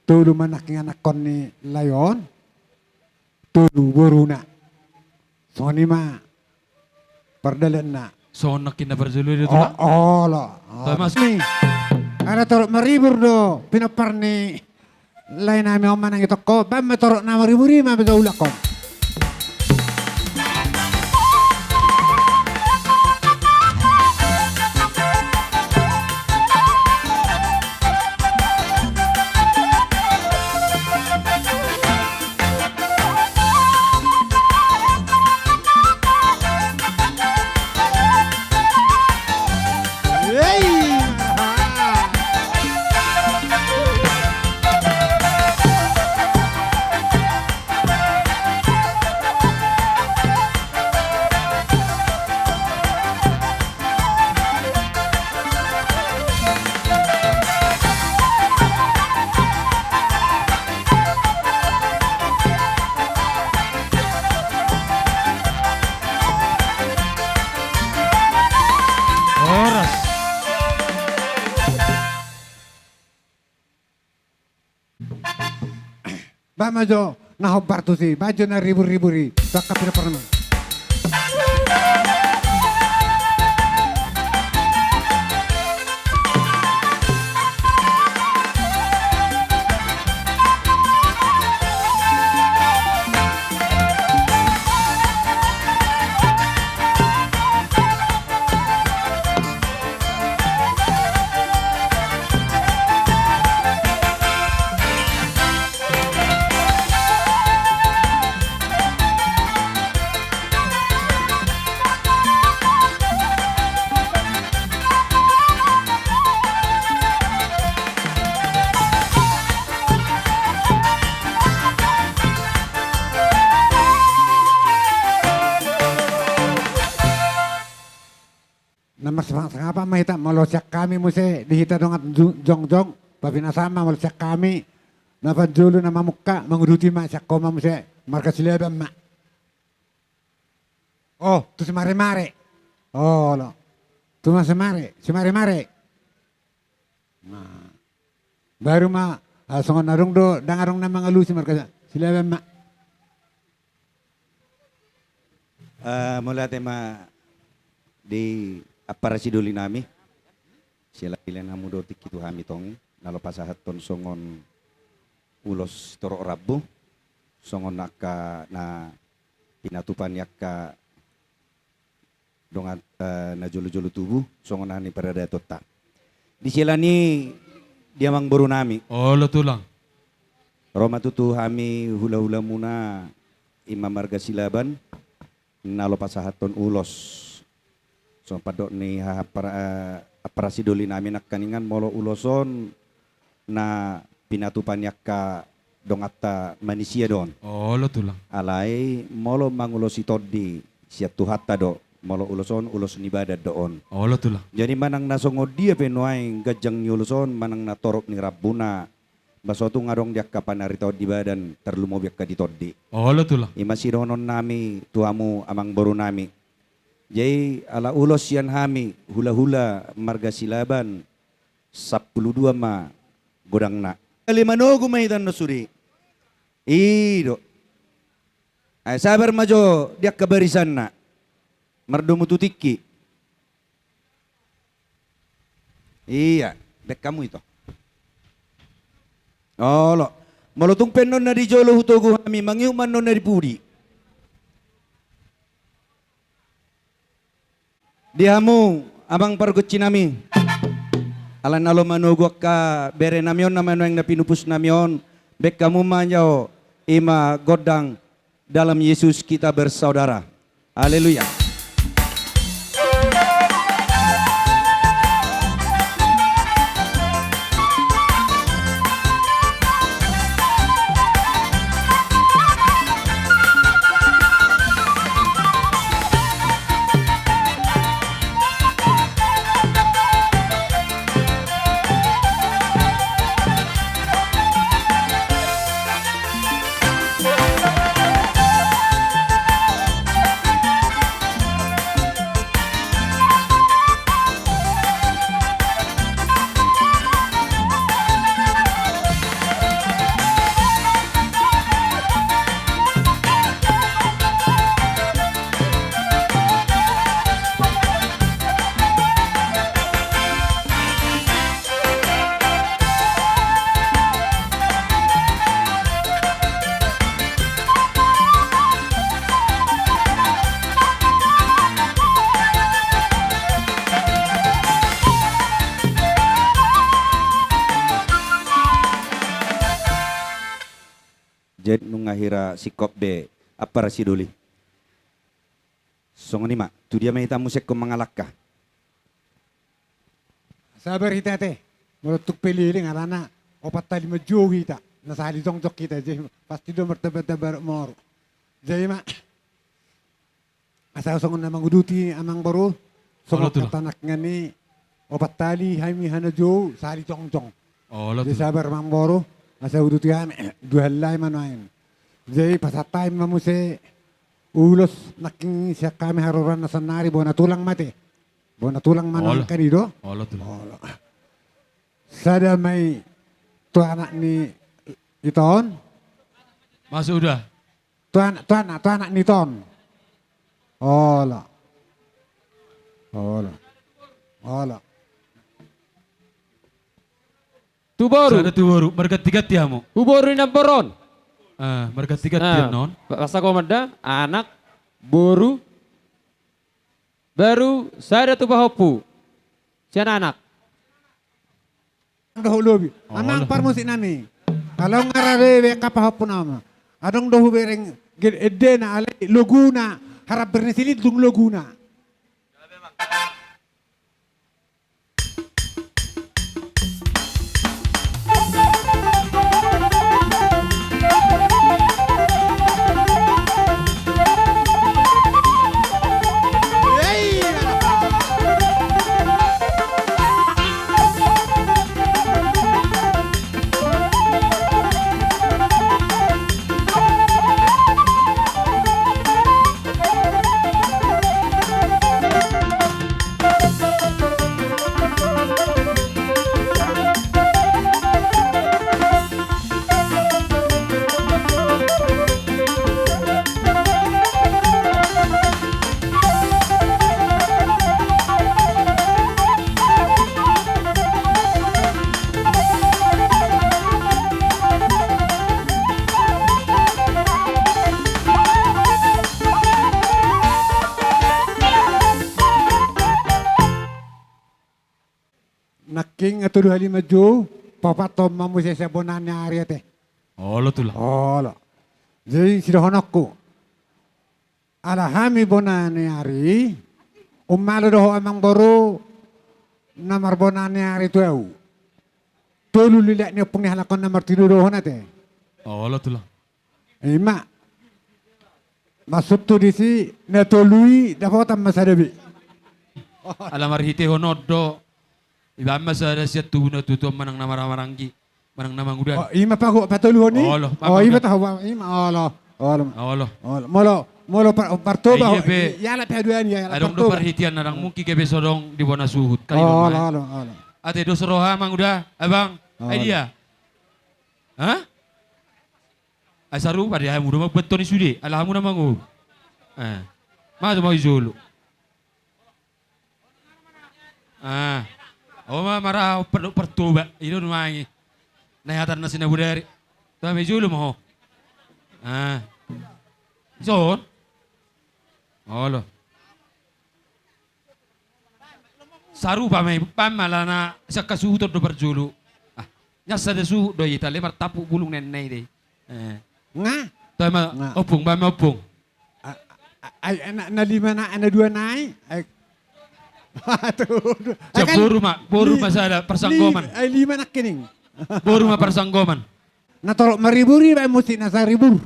tulo manak nga nakon ni layon. Tulo boruna. So ni ma. Pardalan na. So nak kinabarjulo dito tulang. Ala. Thomas. Ni. Ara toro maribur do. Pinapar ni. Lain namin ang manang ito ko. Ba matoro na mariburi mabigaula ko. Oras. Ba majo nahobar to si. Bajo na ribur-riburi. Baka pinaparano. Na mas sangapa mahita malosyak kami mo si dihita dong at jong papinasama malosyak kami na padjulo na mamukka manguduti ma siya koma mo si marka silebam ma. Oh, tu si mare-mare. Oh, lo. Tu ma si mare-mare. Nah. Baru ma songon narung do dangarong na mga lusi marka silebam ma. Mula tema di para siduli nami sila ilan hamu dotik itu hami tong nalo pasahat ton songon ulos toro rabu songon naka na pinatupan yakka dongan na julu-julu tubuh songon hani parada tota di sila ni dia mang boru nami Olo tulang. Roma tutu hami hula-hula muna imam marga silaban nalo pasahat ton ulos. So padok ni para siduli namin nakaningan molo uloson na pinatupan yakka dongata manusia don. Olo tulang. Alay molo mangulosi todi siap tuhatta do molo uloson ulos nibadat doon. Olo tulang. Jadi manang nasongod dia penuai gajang ni uloson manang natorok ni rabuna baso tu ngarong diak kapan arito di badan terlumo biak ka di todi. Olo tulang. Imasironon nami tuamu amang boru nami. Jadi ala ulos yan hami hula-hula marga silaban 12 ma godang na. Limanogo mahitan no suri. Ido. Ay sabar majo diak kabarisan na. Mardomo tutiki. Iya, bek kamu itu. Oh lo, malutong penon na di jolo hutogo hami mangiuman non na di pudi. Diamu abang pargutsi nami. Alan alo manugok ka bere namion naman yang napinupus namion. Bek kamu manyaw ima godang dalam Yesus kita bersaudara. Haleluya. Jadi nungahira sikop de apa rasiduli. Songo ni mak, tu dia mahita musik ko mangalakka. Sabar hita te. Merutuk peliling arana opat tali majo hita. Nasali jong-jok kita jadi pasti do mertabat-tabar mor. Jadi mak asa songon namang uduti amang baru songon katanak ngani opat tali haimi hana jo sali jong-jong. Jadi sabar mang baru asa uduti hami dua halay manuain. Jadi pasatay mamuse ulos naking siya kami haruran na sanari bona tulang mati. Bona tulang manang kanido. Olo tuh. Sada may tu anak ni Iton. Masuk udah. Tu anak ni Ton. Ola. Tu baru. Sada tu baru berganti-ganti hamu. Tu baru ina boron. Berganti-ganti non. Rasa komanda anak boru baru sada tu bahopu. Sian anak. Dahulu amang parmusik nami. Kalau ngarare kapahapun nama. Adong dohu bereng gede na ale loguna harap bernesilit dung loguna. Naking atau 25 jo, papa tom mamu saya bonannya area teh. Olo tuh lah. Olo. Jadi sudah honokku. Alahami bonannya hari, umalo doho amang baru, namar bonannya hari tu au. Tolu lihat ni pung ni halakon namar tidur doho nate. Olo tuh lah. Ima. Masuk tu di si, na tolui dapat tambah sadabi. Alamar hite honodo. Iba masa siya tuno tuto manang namaranggi. Manang namang udan. Oh, ima pa ko patulu ni. Olo. Oh, ima tahu ima olo. Olo. Molo partoba. Be. Yala paduan ya. Adong do perhitian narang mungkin ke besodong di bona suhut kali Olo. Ate do soroha mang udah, abang. Ai dia. Hah? Asaru pada hamu do beton ni sude. Alhamu na mangu. Mas mau izulu. Oh marah perlu pertoba itu nuangi. Nayatan na sinabudari. Tuh mejulu mo. Zon. Olo. Saru pamala na sa kasuhutod do berjulu. Nyasa de su do yita lemar tapu bulung nenei deh. Nga. Tuh ma opung opung. Ay na lima na ana dua nai. Boru masalah persanggoman. Ay lima nak kining. Boru ma persanggoman. Natorok mariburi ba mesti na saribur.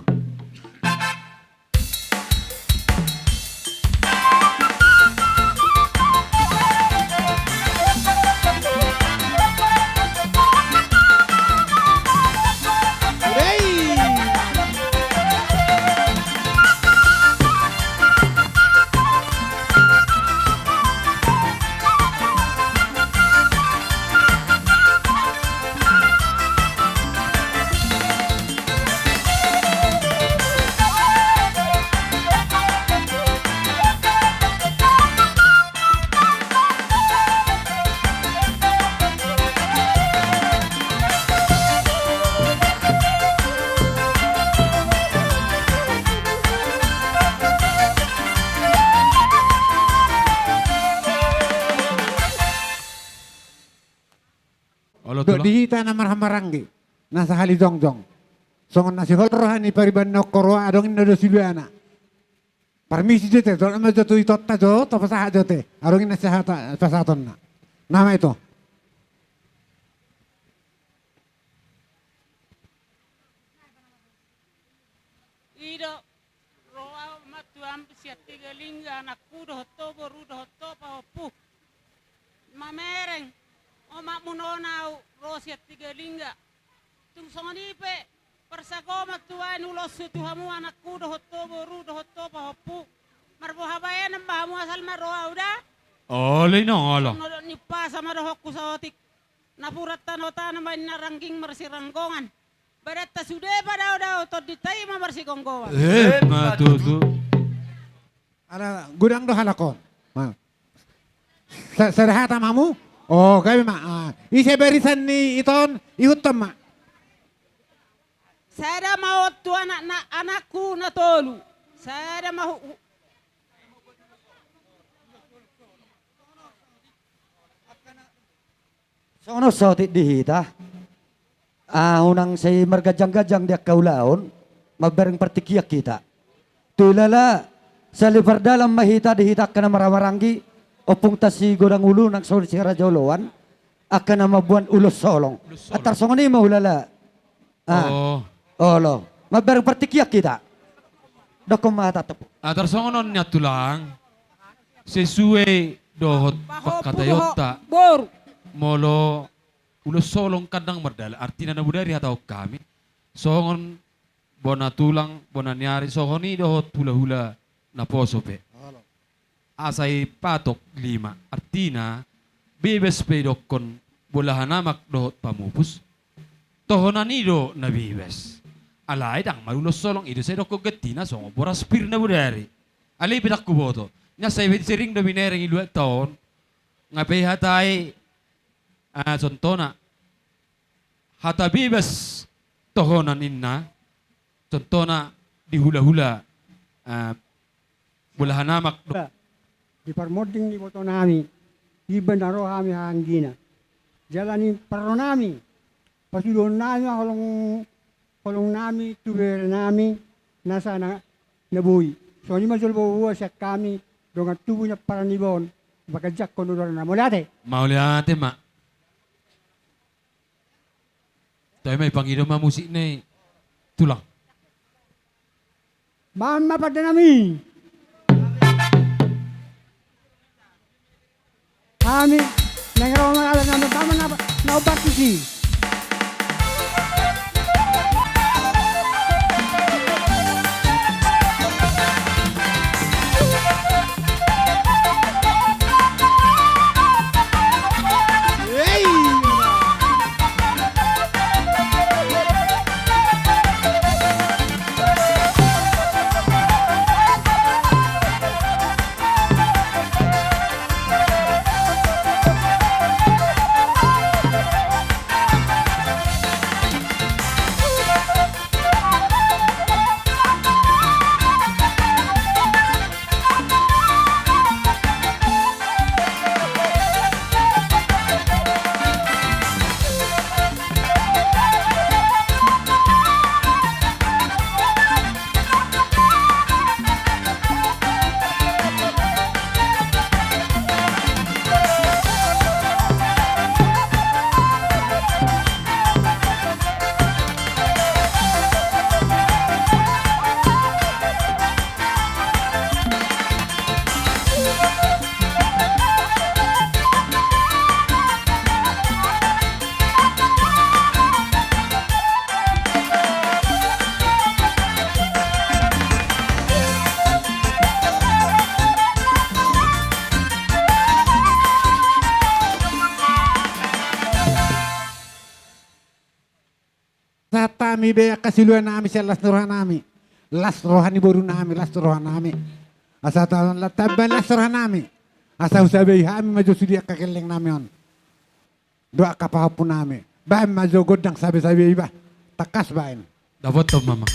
Dihita na marhamaranggi. Nasa hali jongjong. Songon nasi rohani pariban no koro adong ina do siluana. Permisi jote, doon naman joto itot na jo, tapos sa jote. Arong ina sa pasaton na. Nama ito. Ido roa matuam siat tiga lingga anak kudo hoto boru hoto pa hopu. Mamereng o makmunonau ro siat tiga lingga. Tung songonipe persakoma tuan ulos tuhamu anak kudo hoto boru hoto pa hopu. Marbo habayan ang bahamu asal maroa udah. Oleh nongolo. Nodok nipa sama dohokku saotik. Napurat tanota naman narangking marsiranggongan. Badatta sudah pada udah otot ditai marsiranggongan. Matutu. Ada gudang do halakon. Serahata mamu? Oh, kami ma. Ise barisan ni iton ihutom ma. Saya mau tu anakku na tolu. Saya mau Sono sautit dihita. Unang say margajang-gajang dia kaulaon, magbareng partikiyak kita. Tulala sa libar dalam mahita dihita ka na maramaranggi, opong tasi godang ulo ng sori si Rajolowan, akan na mabuan ulos solong. At tarsongan ni mahulala. Olo, magbareng partikiyak kita. Dokong matatapo. Tarsongon niya tulang. Sesuai dohot pakatayota. bor. Molo ulos solong kadang merdala artinya na budari hatau kami songon bona tulang bona nyari songoni dohot hula-hula na posope asai patok 5 artinya bibes pedokon bolahan namak dohot pamupus tohonan ido na bibes alay dang malulos solong ido sa doko getina songo boras pir na budari alay pidak kuboto nya sa sering dominereng iluat taon ngapai hatai contohna hata bibes tohonan inna contohna di hula-hula bulahan namak di parmoding di boto nami di bandaro kami hanggina jalani parro nami pasulon nami kolong nami tuber nami nasa na nabuhi so ni masulbo buwa siya kami dongat tubo niya paranibon bakajak konodor na mulate mak tayo may pangido musik na tulang. Mama pada nami. Kami nangrawang ala namin tama na ubatisi. Kami be kasiluan nami sa las rohanami. Las rohani boru nami, las rohanami. Asa taon lataban las rohanami. Asa usabe hami maju sudi kakeleng nami on. Doa kapahapun nami. Bahan maju godang sabi-sabi iba. Takas bahan. Dapat to mama.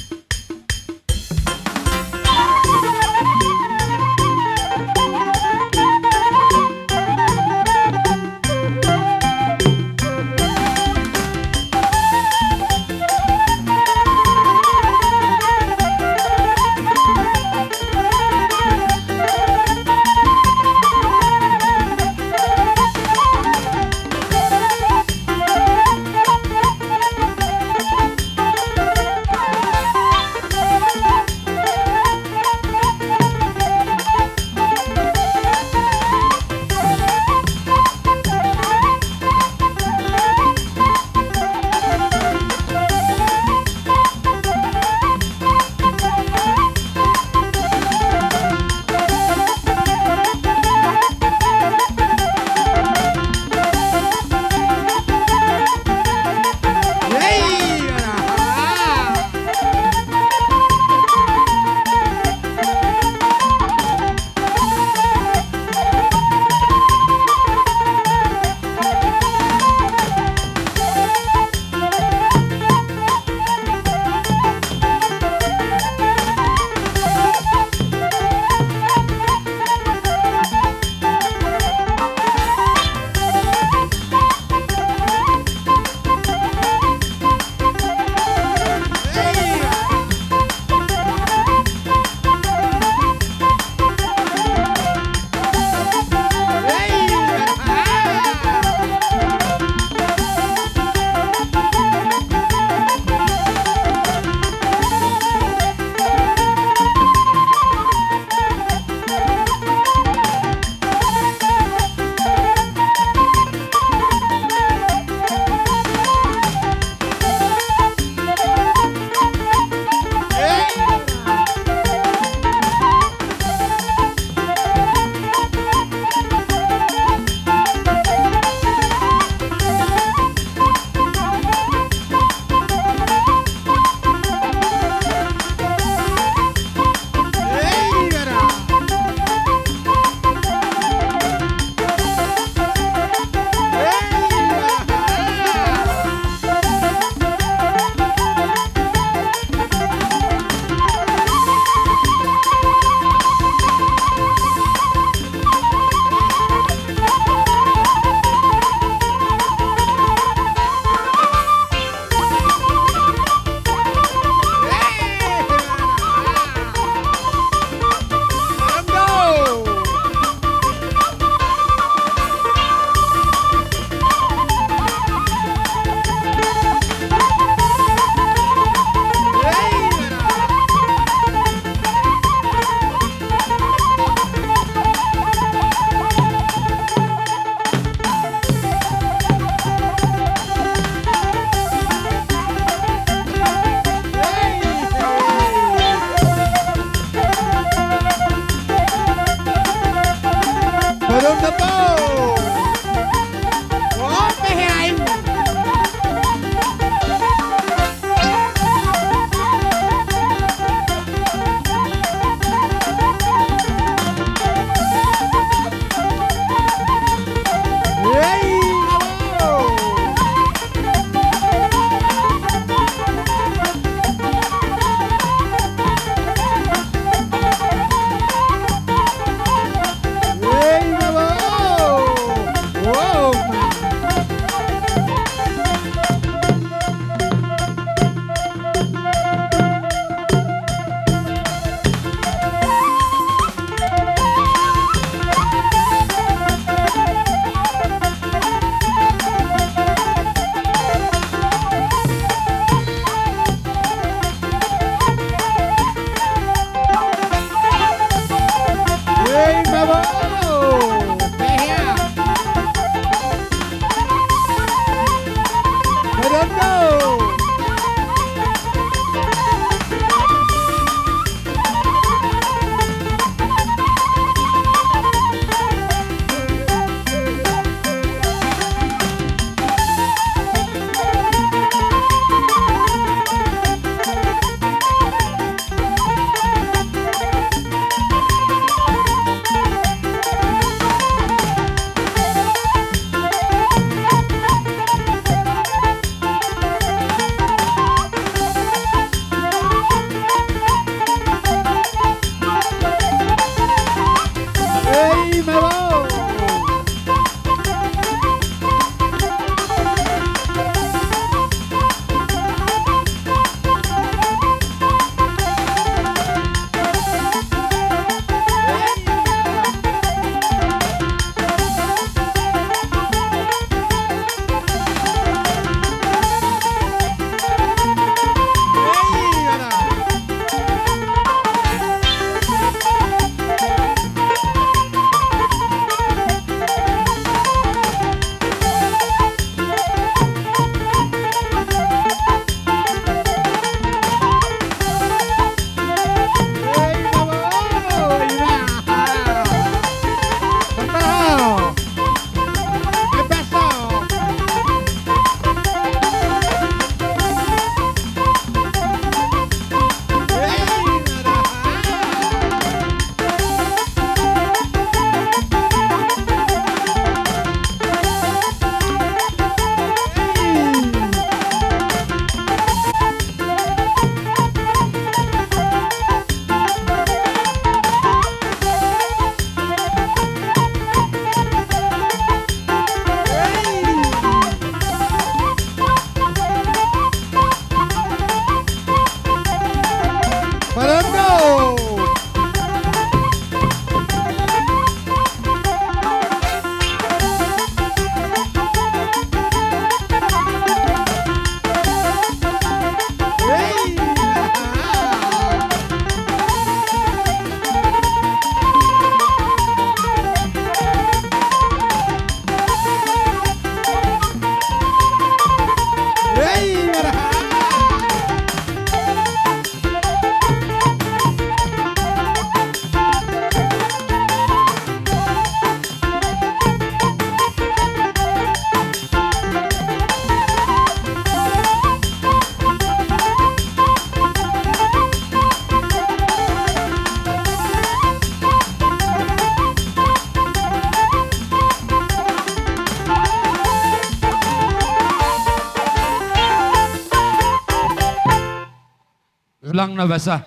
tulang na basah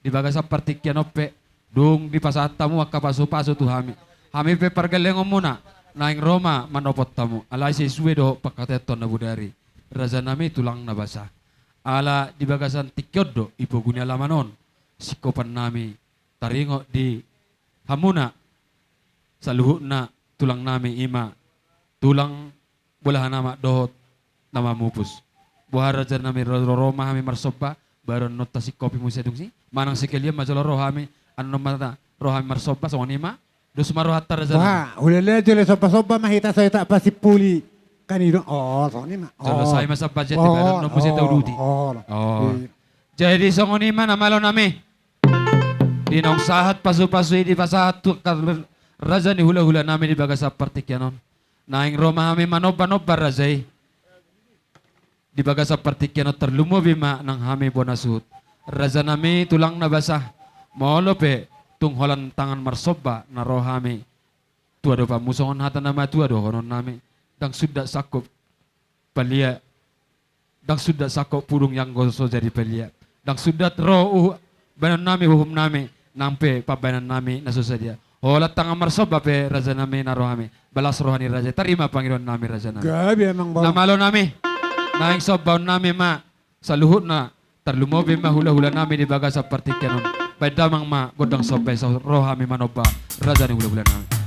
di baga sa partikyan ope dung di pasat tamu akka paso-paso tu hami pe pargalengom muna naing Roma manopot tamu alai si suwe do pakateton na budari raza nami tulang na basah ala di bagasan tikyod do ipo gunya lamanon sikopan nami taringo di hamuna sa luhut na tulang nami ima tulang bolahan nama dohot nama mupus buhar raja nami Roma hami marsoba baron nota si kopi musia dungsi manang sekelia majolo rohami anu mata rohami marsoba songonima dos marohatar raja nami Wah, ulele jole sopa-sopa mahita saya tak pasti puli kanino. Oh, soalnya mah. jolo saya masa budget di baron no musia taududi oh jadi songonima namalo nami dinong sahat pasu-pasu di pasahat tu raja ni hula-hula nami di bagasa partikyanon naing Roma hami manoba-noba razai di bagasa partikyan terlumo bima nang hami bonasut raza nami tulang na basah molope tung holan tangan marsoba na rohami tuado pa musongon hata nama tuado honon nami dang sudah sakop palia dang sudah sakop purung yang goso jadi palia dang sudah ro banan nami hukum nami nampe pabanan nami nasusadia holat tangan marsoba pe raza nami na rohami balas rohani raja terima panggilan nami raja nami Gabi emang bau. namalo nami naing sobaw nami ma sa luhut na terlumobi ma hula-hula nami di baga sa partikyanon paidamang ma godang sobay sa rohami manoba raja ni hula-hula nami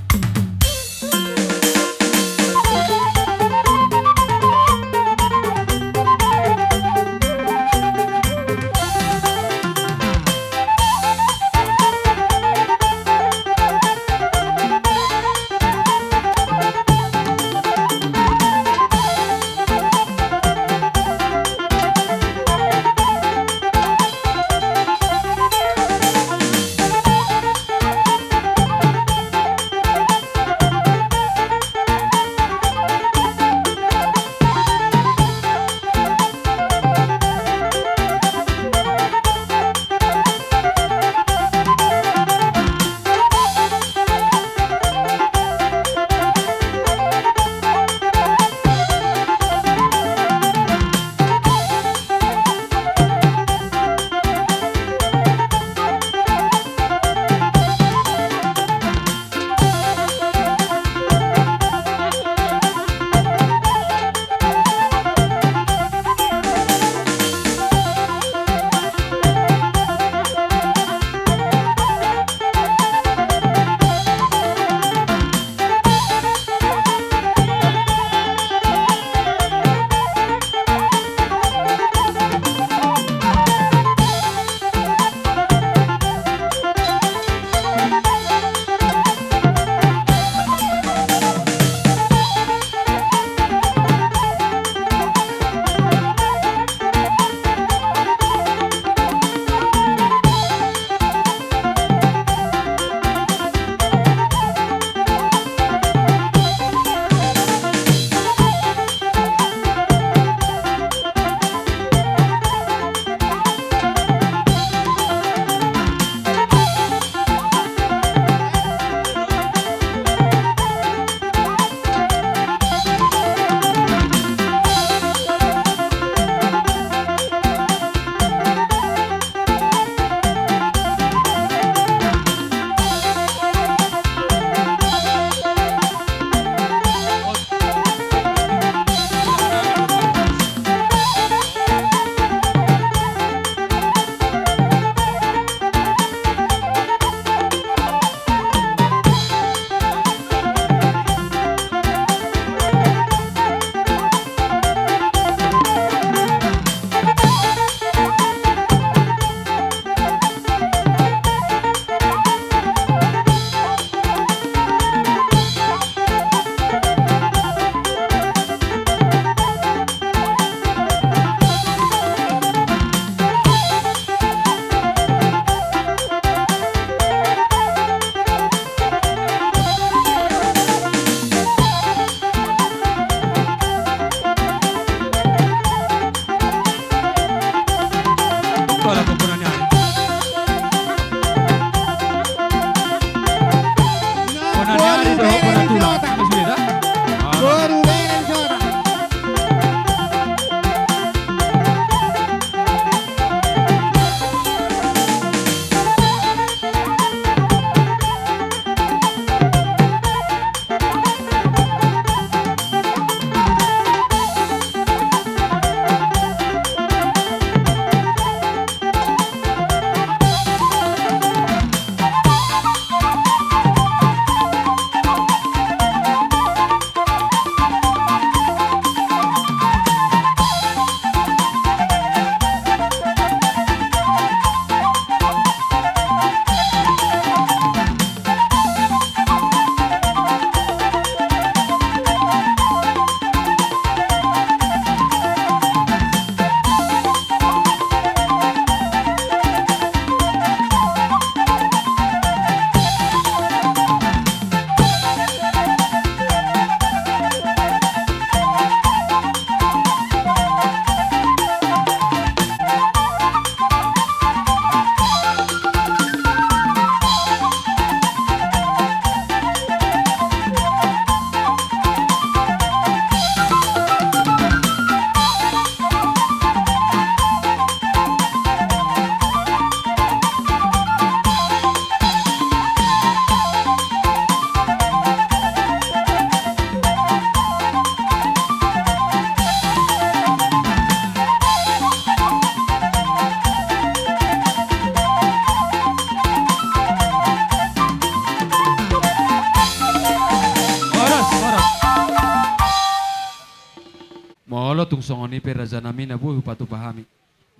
Molo tung songoni pe raja nami na buhi patu pahami.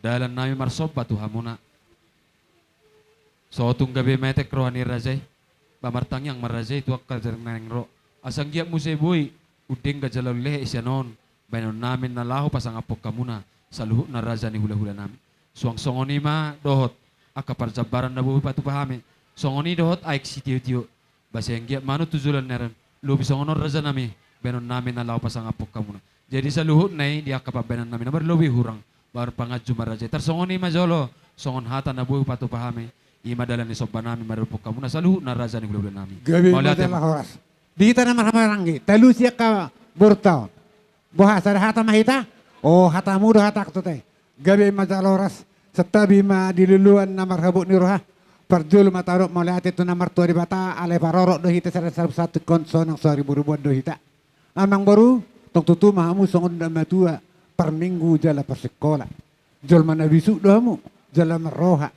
Dalan nami marsob patu hamuna. So tung gabi metek rohani razai. Bamartang yang marazai tu akka nang ro. Asang giap musay buhi. Uding gajalaw lehe isyanon. Banon namin na laho pasang apok kamuna. Sa luhut na raja ni hula-hula namin. Suang songoni ma dohot. Akka parjabaran na buhi patu pahami. Songoni dohot aik si tiyo-tiyo. Basa yang giap manu tujulan naran. Lubi songonon raja nami. Banon namin na laho pasang apok kamuna. Jadi sa luhut na dia kapabenan namin. Nabar lubi hurang. Baru pangadju maraja. Tarsongoni ma jolo. Songon hata na buhi patu pahami. Ima dalan ni soba namin marupok kamuna. Sa luhut na raja ni hula-hula namin. Gabi Mauliatin madala horas. Dita na maranggi. Talu siya ka burtaw. Buha sa hata mahita. O hata muda hata katutay. Gabi madala horas. Sa tabi ma diluluan na marhabuk ni roha. Parjul matarok mauliatin ito na martua di bata. Alay parorok dohita sa satu konso ng sorry burubuan dohita. Amang baru. Tong tutu mahamu songon na matua. Per minggu jala per sekolah. Jol mana bisu dohamu. Jala maroha.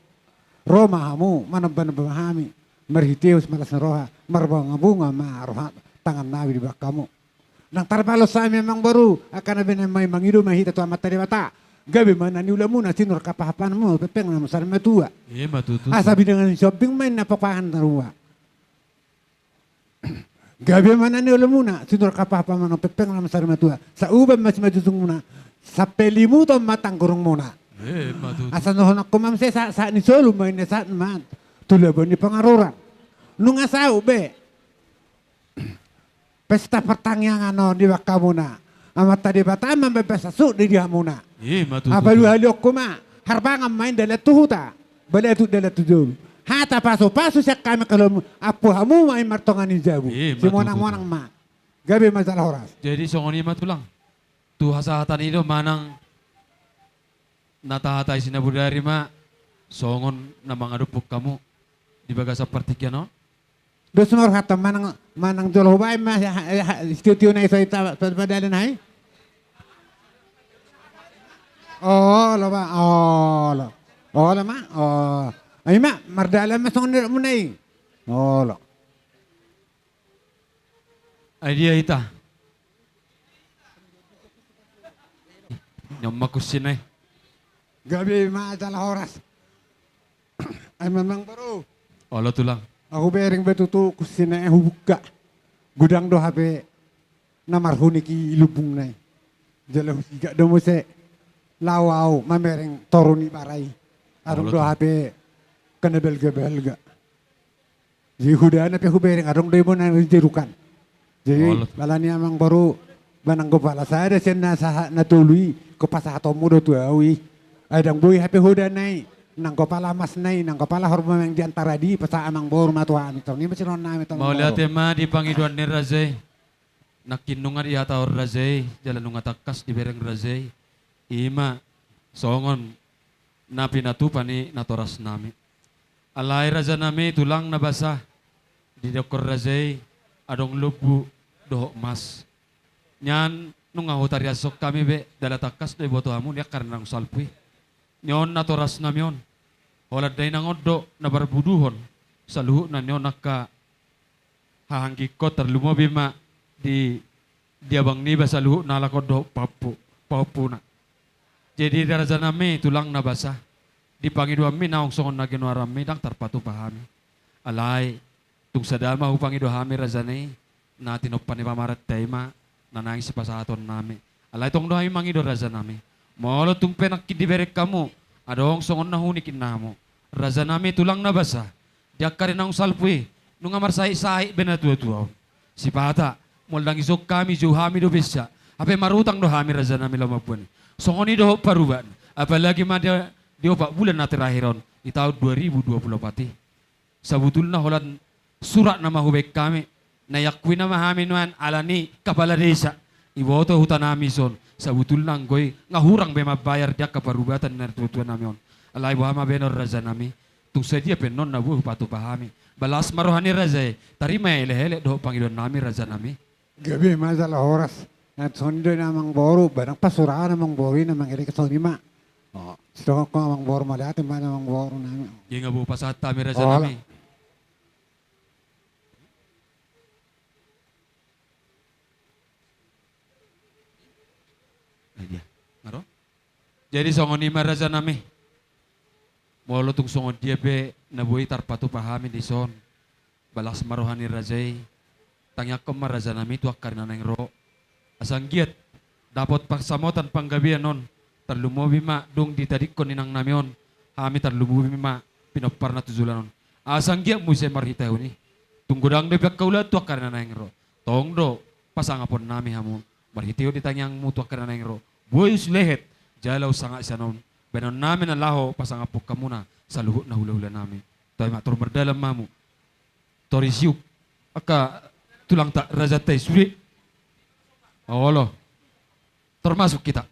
Roma hamu manamban bahami. Marhiteus malas na roha. Marbanga-bunga maroha. Tangan nabi di bawah kamu. Nang tarbalo sa amin memang baru. Akan nabi na may mangido mahita to mata di bata. Gabi man aniula muna. Sinur kapahapan mo. Pepeng na masarang matua. Matutu. Sabi dengan shopping main napapahan na ruwa. Gabi man aniula muna. Sinur kapahapan mo. Pepeng na masarang matua. Sa uban mas majusung muna. Sa pelimu to matang kurung muna. Matutu. Asa nohon ako mamse sa ni solo main na sa man. Tulaban ni pangaruran. Nung asa ube. Pesta pertangyangan no di baka muna. Amat tadi bata mambebesa su di dia muna. Matutu. Abalu haliok kuma. Harbangan main dalam tuhuta. Bala itu dalam tujuh. Hata paso siya kami kalau apu hamu main martongan ni jabu. Si monang-monang ma. Gabi masalah horas. Jadi songoni matulang. Tu hasahatan itu manang natahatay sinabudari ma. Songon na mga dupok kamu. Di baga sa partikya no? Dos nomor hata manang jolo bay ma studio na iso ita padalin hay. Oh, lo ba? Oh, lo. Oh, lo ma. Oh. Ay ma, mardalan ma songon mo na eh. Oh, lo. Idea ita. Yung makusin eh. Gabi masalah horas. Ay memang baru. Olo tulang. Aku bering betutu kusina hubuka. Gudang do HP na marhuni ki lubung nai. Jalo siga do mo se lawau mamereng toruni barai. Arong do HP kana belga. Jadi hudana pe hubereng arong do mo na jerukan. Jadi balani amang baru banang gopala saya sen na sa natului ko pasato mo do tu awi. Adang boy HP hudanai. Nang kepala mas nai, nang kepala hormon yang diantara di pesa amang bor matuhan itu. Ini macam nami itu. Mau lihat tema di pangiduan ni Razai. Nakinungan iya tahu Razai, jalan nunga takas di bereng Razai. Ima songon napi natupani natoras nami. Alai raja nami tulang nabasa di dokor Razai adong lubu dohok mas. Nyan nunga hutariasok kami be dala takas de boto amu dia karena nang salpui. Nyon natoras namyon. Holad day nang oddo na barbuduhon. Sa luho na nyon naka hahanggi ko terlumobi ma di diabang niba sa luho na lakod do papu na. Jadi daraja nami tulang nabasa. Di pangidwa mi naong songon na ginuaram mi dang tarpatu pahami. Alay tung sadama upang idohami razane na tinopan ni pamarat tema na nangis pa sa aton nami. Alay tong dohay mangido raza nami. Molo tung penak kidiberek kamu, adong songon na hunikin namo. Raza nami tulang nabasa, diak ka rin ang salpui, nung amarsay-sahi benatuatuaw. Si pata, moldang isok kami, juhami do besya, ape marutang do hami raza nami lamapun. Songon ni do paruban, apalagi ma dia pak bulan na terahiron, di tahun 2024. Sabutul na holan surat na mahubek kami, nayakwi na mahami nuan alani kapala desa, iboto hutan amison. Sabutul nang goy ngahurang be mabayar dia kaparubatan na tutuan namin. Alay buha benor raza nami. Tung sadia penon na buh patu pahami. Balas marohani raza tarima ele-ele do pangilon nami raza nami. Gabi masalah horas. At sondo namang boro barang pasuraan namang bori namang iri kasonima. Oh, sito ko namang boro malati man namang boro nami. Yung nga buh pasat tami raza nami. Jadi songon ima raja nami. Molo tung songon dia be nabuhi tarpatu pahami di son. Balas marohani rajai. Tangyak kemar raja nami tuak karena neng ro. Asang giat dapat paksamotan panggabian non. Terlumubi ma dung ditadik ko ninang namion. Hami terlumubi ma pinopar na tuzulan non. Asang giat musay marhitaw ni. Tunggudang debak kaulat tuak karena neng ro. Tong do pasangapon nami hamun. Marhitaw ditanyang mu tuak karena neng ro. Boyus lehet. Jalaw sanga isa non. Benon namin ang laho pasangapok ka muna sa luhut na hula-hula namin. Tayo matur merdalam mamu. Tori siup. Aka tulang tak raja tay sulit. Awalo. Termasuk kita.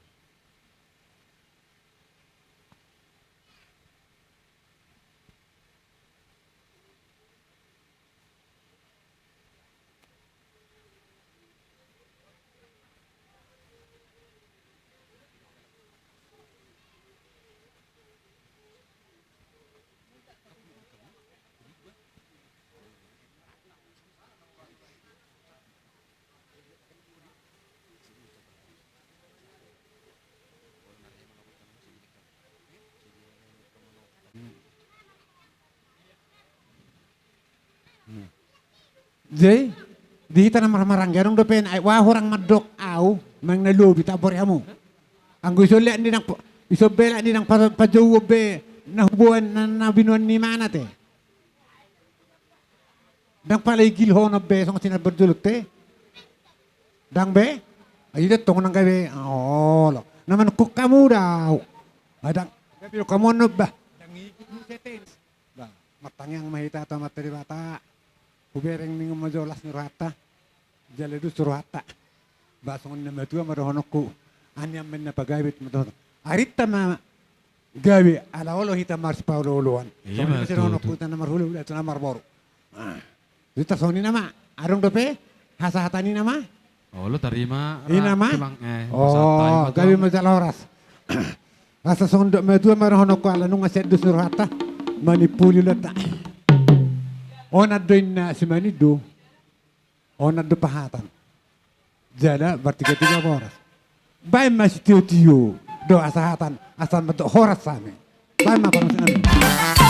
Jay, di kita na marang ganong dopen ay wahorang madok au mang nalubi tabor amo. Ang gusto lian din ang isobela din ang pajuwo be na hubuan na binuan ni manate. Dang paligil ho na be song sinaberdulot te. Dang be? Ayun tong nang gabi. Oh, lo. Naman kuk kamu daw. Adang pero kamu no ba? Dang igit mo seten. Ba, matangyang mahita ta materi bata. Kubereng ning majolas ni rata. Jaledu surata. Basong na matua marohonok anyam men na pagawit mo doon. Arita ma gawi ala olo hita mars paulo uluan. Iya, So betul, marohonok betul. puta na marhulu ito na marboro. Dita soni nama arong dope hasahatani nama. Oh lo tarima. Ina ma? Oh, gawi majaloras. Asa sondok matua marohonok ala nung aset du surata manipuli lata. Onad doin na si Manido, onad do pahatan. Jada bertiga-tiga boras. Bay mas tiu-tiu do asahatan asal bentuk horas sami. Bay ma panusin namin.